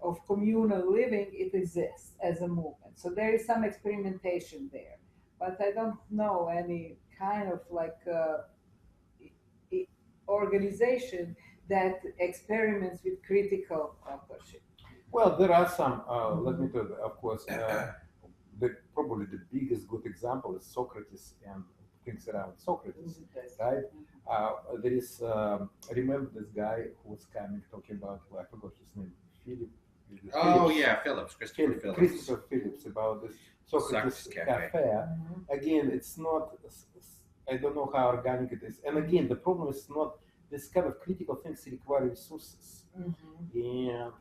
of communal living, it exists as a movement. So there is some experimentation there, but I don't know any kind of like organization that experiments with critical authorship? Well, there are some. Let me tell you, of course, probably the biggest good example is Socrates and things around Socrates, right? There is, remember this guy who was coming talking about, I forgot his name, Philip. Christopher Phillips, about this Socrates Cafe. Again, it's not, I don't know how organic it is. And again, the problem is not, this kind of critical things require resources. And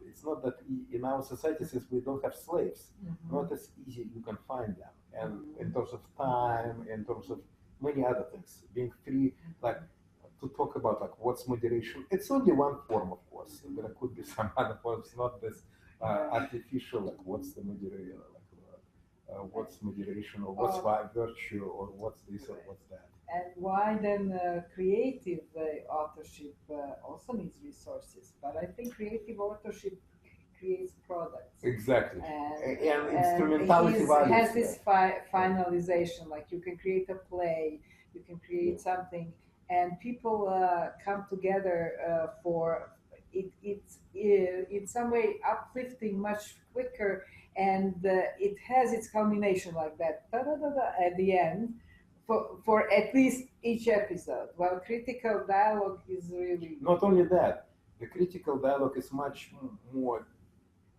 it's not that in our society, since we don't have slaves, not as easy you can find them. And in terms of time, in terms of many other things, being free, like to talk about like what's moderation. It's only one form, of course. There could be some other forms, not this artificial, like what's the moderation, what's moderation, or what's virtue, or what's this, or what's that. And why then creative authorship also needs resources? But I think creative authorship creates products. Exactly. And instrumentality it has this finalization, like you can create a play, you can create something, and people come together for it. It's in some way uplifting much quicker, and it has its culmination like that at the end. For at least each episode. Well, critical dialogue is really... Not only that, the critical dialogue is much more...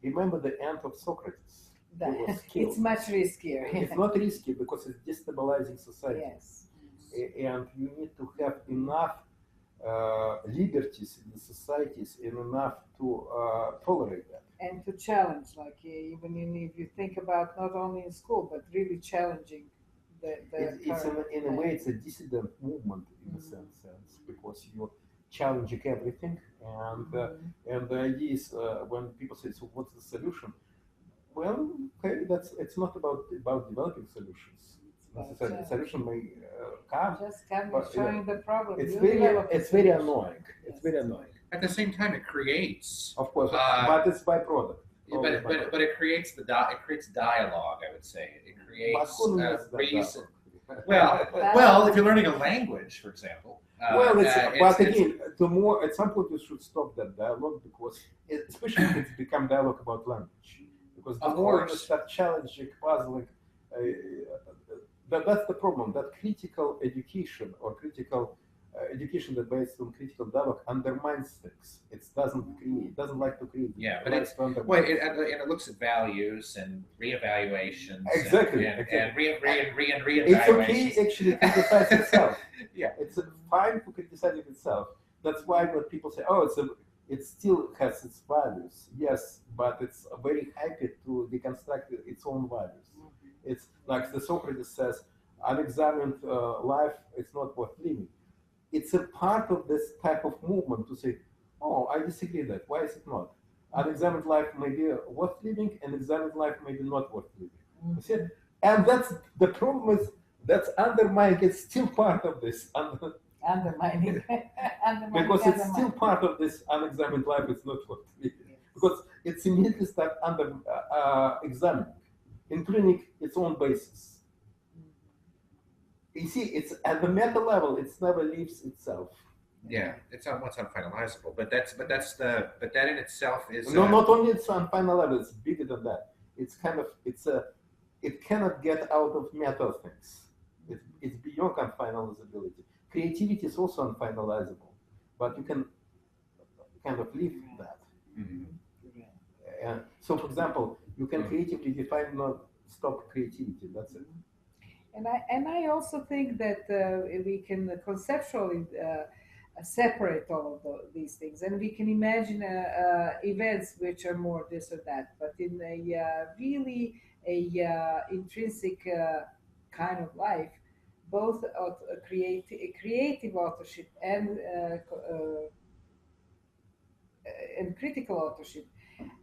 Remember the end of Socrates? It's much riskier. It's not risky because it's destabilizing society. Yes. And you need to have enough liberties in the societies and enough to tolerate that. And to challenge, like even if you think about not only in school, but really challenging in a way, it's a dissident movement in a sense, because you're challenging everything, and the idea is when people say, "So, what's the solution?" Well, okay, it's not about developing solutions. The solution may come. Just showing the problem. It's very annoying. It's very annoying. At the same time, it creates, of course, but it's byproduct. But it creates dialogue. I would say it creates reason. Well, if you're learning a language, for example. Again, the more at some point you should stop that dialogue, because especially if it's become dialogue about language, because the more you start challenging, puzzling, that's the problem. That critical education or critical education that based on critical dialogue undermines things. It doesn't like to create. Yeah, but it looks at values and reevaluations. Exactly. And reevaluations. It's okay actually to criticize itself. Yeah, it's fine to criticize it itself. That's why when people say, "Oh, it still has its values." Yes, but it's very happy to deconstruct its own values. It's like the Socrates says, "Unexamined life is not worth living." It's a part of this type of movement to say, "Oh, I disagree with that. Why is it not? Unexamined life may be worth living, and examined life may be not worth living." You see? And that's the problem is that's undermining. It's still part of this undermining. Because it's still part of this unexamined life. It's not worth living. Yes. Because it's immediately start examining, including its own basis. You see, it's at the meta level. It never leaves itself. Yeah, it's unfinalizable. But that in itself is not only it's unfinalizable. It's bigger than that. It's kind of it cannot get out of meta things. It's beyond unfinalizability. Creativity is also unfinalizable, but you can kind of live that. And so, for example, you can creatively define not stop creativity. That's it. And I also think that we can conceptually separate all of these things, and we can imagine events which are more this or that. But in a really intrinsic kind of life, both creative authorship and critical authorship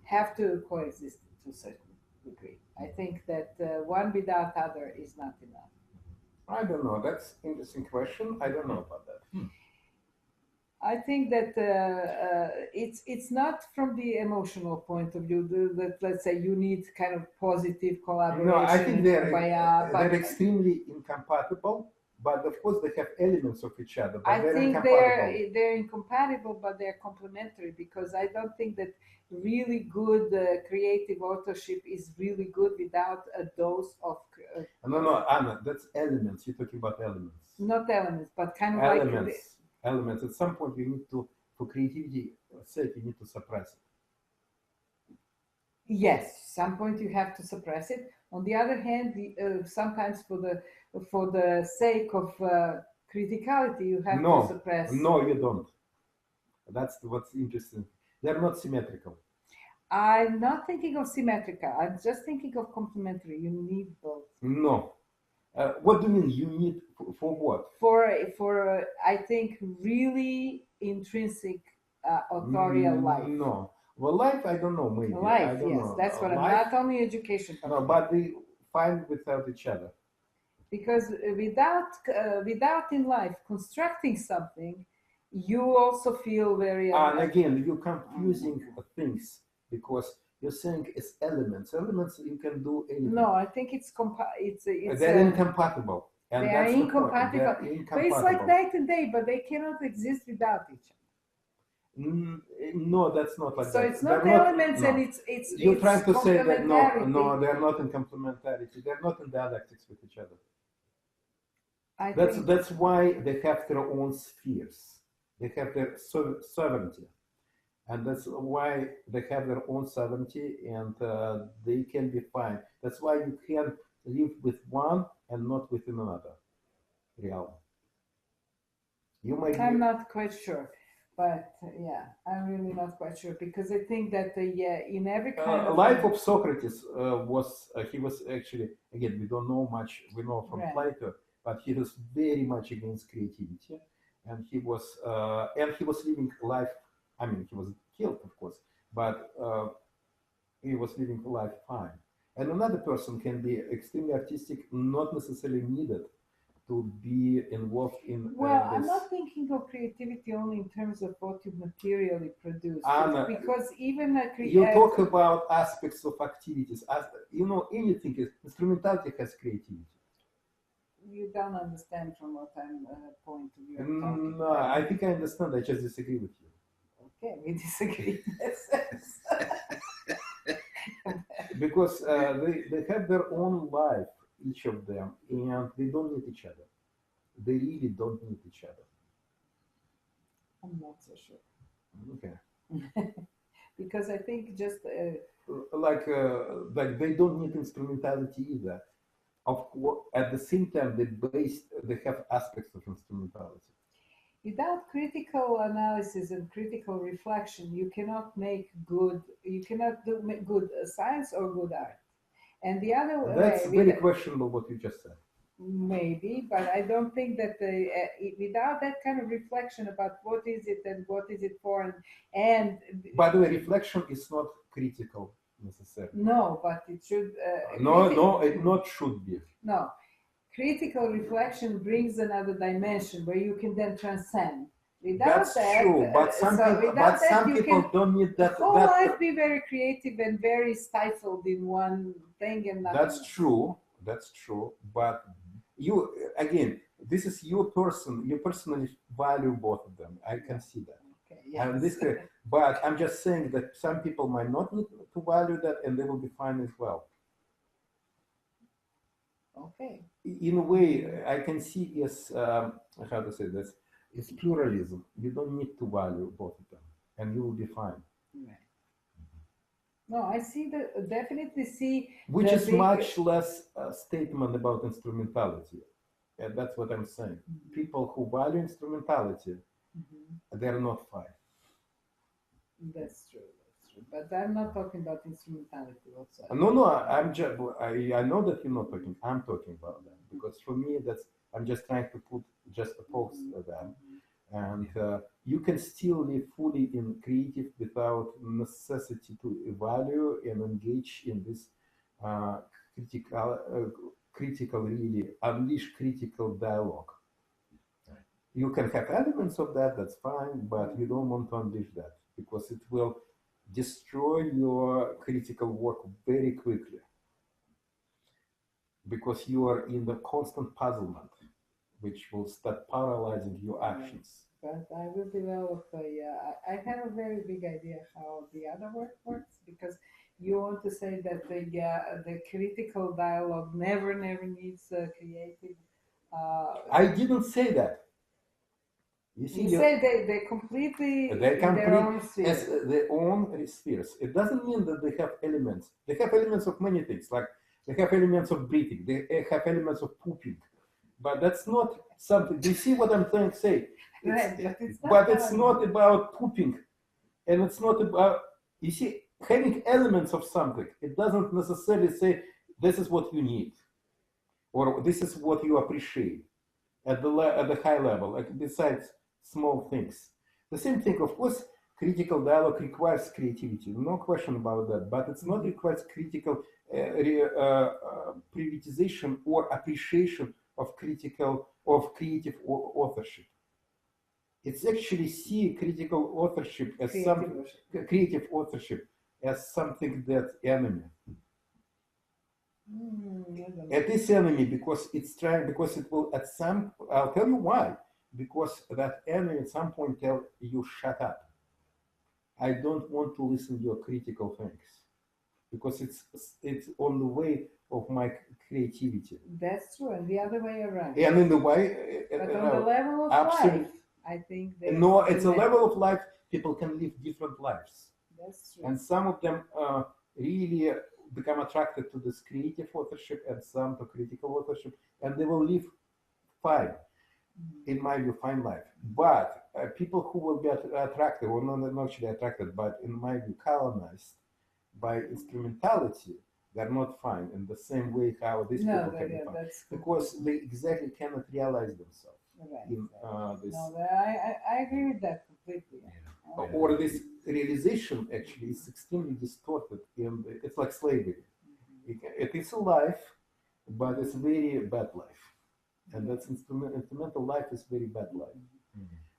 have to coexist to a certain degree. I think that one without other is not enough. I don't know. That's an interesting question. I don't know about that. I think that it's not from the emotional point of view that, let's say, you need kind of positive collaboration. No, I think they're extremely incompatible, but of course they have elements of each other. But I they're think incompatible. they're incompatible, but they're complementary, because I don't think that really good creative authorship is really good without a dose of No, Anna, that's elements. You're talking about elements. not elements, but kind of Elements. Elements. At some point, you need to, for creativity sake, you need to suppress it. Yes, some point you have to suppress it. On the other hand, sometimes for the sake of criticality, you have to suppress. No, you don't. That's what's interesting. They're not symmetrical. I'm not thinking of symmetrical. I'm just thinking of complementary. You need both. No. What do you mean? You need for what? For I think really intrinsic authorial life. No. Well, life, I don't know. Maybe Life, I don't yes, know. that's what I'm. Life, Not only education, no, but they find without each other. Because without in life constructing something, you also feel very. And again, you're confusing things because you're saying it's elements. Elements you can do anything. No, I think it's they're incompatible. And they are that's the point. incompatible. They're But it's incompatible. like night and day, but they cannot exist without each other. No, that's not like So that. it's not They're elements, no. and it's. You're it's trying to say that no, complementarity. they're not in complementarity. They're not in dialectics with each other. I think That's why they have their own spheres. They have their sovereignty, and that's why they have their own sovereignty, and they can be fine. That's why you can live with one and not with another realm. You might. I'm not quite sure, but yeah, I'm really not quite sure, because I think that in every kind of life of Socrates was he was actually, again, we don't know much. We know from Right. Plato, but he was very much against creativity, and he was living life. I mean, he was killed, of course, but he was living life fine. And another person can be extremely artistic, not necessarily needed to be involved in. Well, I'm not thinking of creativity only in terms of what you materially produce, Anna, because even you talk about aspects of activities. As you know, anything is instrumentality has creativity. You don't understand from what I'm point of view. No, I think I understand. I just disagree with you. Okay, we disagree. Because they have their own life, each of them, and they don't need each other. They really don't need each other. I'm not so sure. Okay. Because I think just like they don't need instrumentality either. At the same time, they have aspects of instrumentality. without critical analysis and critical reflection, you cannot make good. You cannot do good science or good art. And the other That's way, very questionable what you just said. maybe, but I don't think that without that kind of reflection about what is it and what is it for, and By the way, reflection is not critical necessarily. no, but it should. No, it not should be. No, critical reflection brings another dimension where you can then transcend. Without That's that, true, but some people don't need that. The whole life be very creative and very stifled in one thing and nothing. That's true. That's true. But you again, this is your person. You personally value both of them. I can see that. Okay, yes. And but I'm just saying that some people might not need to value that, and they will be fine as well. Okay. In a way, I can see is how to say this. It's pluralism. You don't need to value both of them, and you will be fine. Right. No, I see definitely see. Which is much less a statement about instrumentality. And that's what I'm saying. Mm-hmm. People who value instrumentality, they're not fine. That's true. That's true. But I'm not talking about instrumentality whatsoever. No, I'm just. I know that you're not talking. I'm talking about that because for me, I'm just trying to put just oppose them, and you can still live fully in creative without necessity to value and engage in this critical, really unleash critical dialogue. You can have elements of that. That's fine, but you don't want to unleash that because it will destroy your critical work very quickly because you are in the constant puzzlement. which will start paralyzing your actions. But I will develop I have a very big idea how the other work works, because you want to say that the critical dialogue never needs creative. I didn't say that. You see, You say they completely they in their own as sphere. their own spheres. It doesn't mean that they have elements. They have elements of many things, like they have elements of breathing, they have elements of pooping. But that's not something. Do you see what I'm trying to say? But it's not about pooping, and it's not about, you see, having elements of something. It doesn't necessarily say this is what you need, or this is what you appreciate at the high level. Like besides small things, the same thing. Of course, critical dialogue requires creativity, no question about that. But it's not requires critical privatization or appreciation of creative authorship. It's actually see critical authorship as creative authorship as something that's enemy. It is enemy because it's trying, because it will at some, I'll tell you why. Because that enemy at some point tell you shut up. I don't want to listen to your critical things, because it's on the way of my creativity. That's true, and the other way around. And in the way, but on the level of life, I think no, it's a level of life. People can live different lives. That's true. And some of them really become attracted to this creative authorship, and some to critical authorship, and they will live fine, in my view, fine life. But people who will be attracted, or not actually attracted, but in my view, colonized by instrumentality, they're not fine in the same way how these people can be fine, because they exactly cannot realize themselves. Right. In, this. No, I agree with that completely. Yeah. Or this realization actually is extremely distorted, and it's like slavery. It is a life, but it's very bad life, and that's instrumental life is very bad life.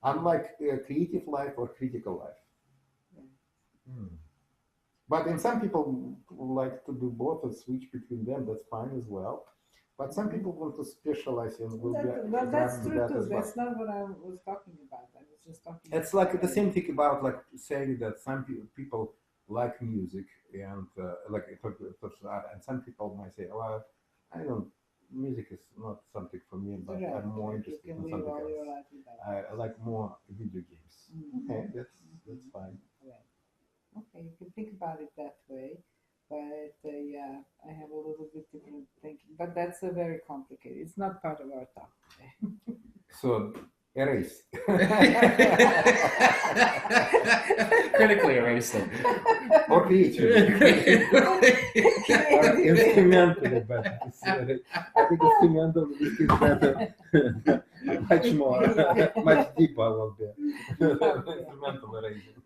Unlike creative life or critical life. But in some people like to do both and switch between them. That's fine as well. But some people want to specialize and will but that's true too. That's not what I was talking about. I was just talking. It's like the same thing about like saying that some people like music and and some people might say, "Well, I don't. Music is not something for me, but I'm more interested in something else. I like more video games." Okay, that's fine. Right. Okay, you can think about it that way. But yeah, I have a little bit different thinking. But that's a very complicated. It's not part of our talk today. So erase. Critically erase them. Or creatively. Instrumentally better. I think instrumental is better. Much more, much deeper will be. Instrumental erasing.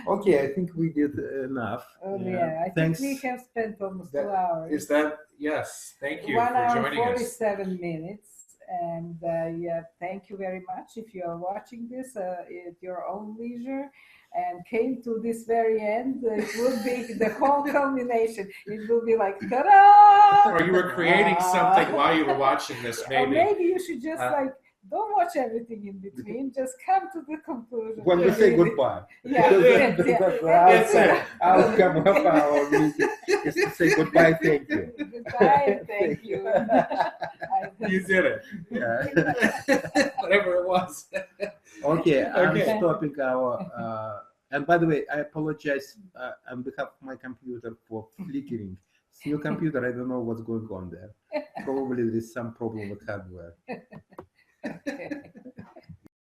Okay, I think we did enough. Oh yeah, I think we have spent almost 2 hours. Is that, yes, thank you 1 for hour joining 47 minutes. And yeah, thank you very much if you are watching this at your own leisure and came to this very end. It will be the whole culmination. It will be like, ta-da! Or you were creating something while you were watching this, maybe. Or maybe you should just don't watch everything in between. Just come to the conclusion. When we say goodbye. Yeah, that's it. Outcome of our meeting is to say goodbye, thank you. Goodbye, thank you. You did it. Yeah. Whatever it was. Okay, I'm stopping our. And by the way, I apologize on behalf of my computer for flickering. It's new computer. I don't know what's going on there. Probably there is some problem with hardware. Okay.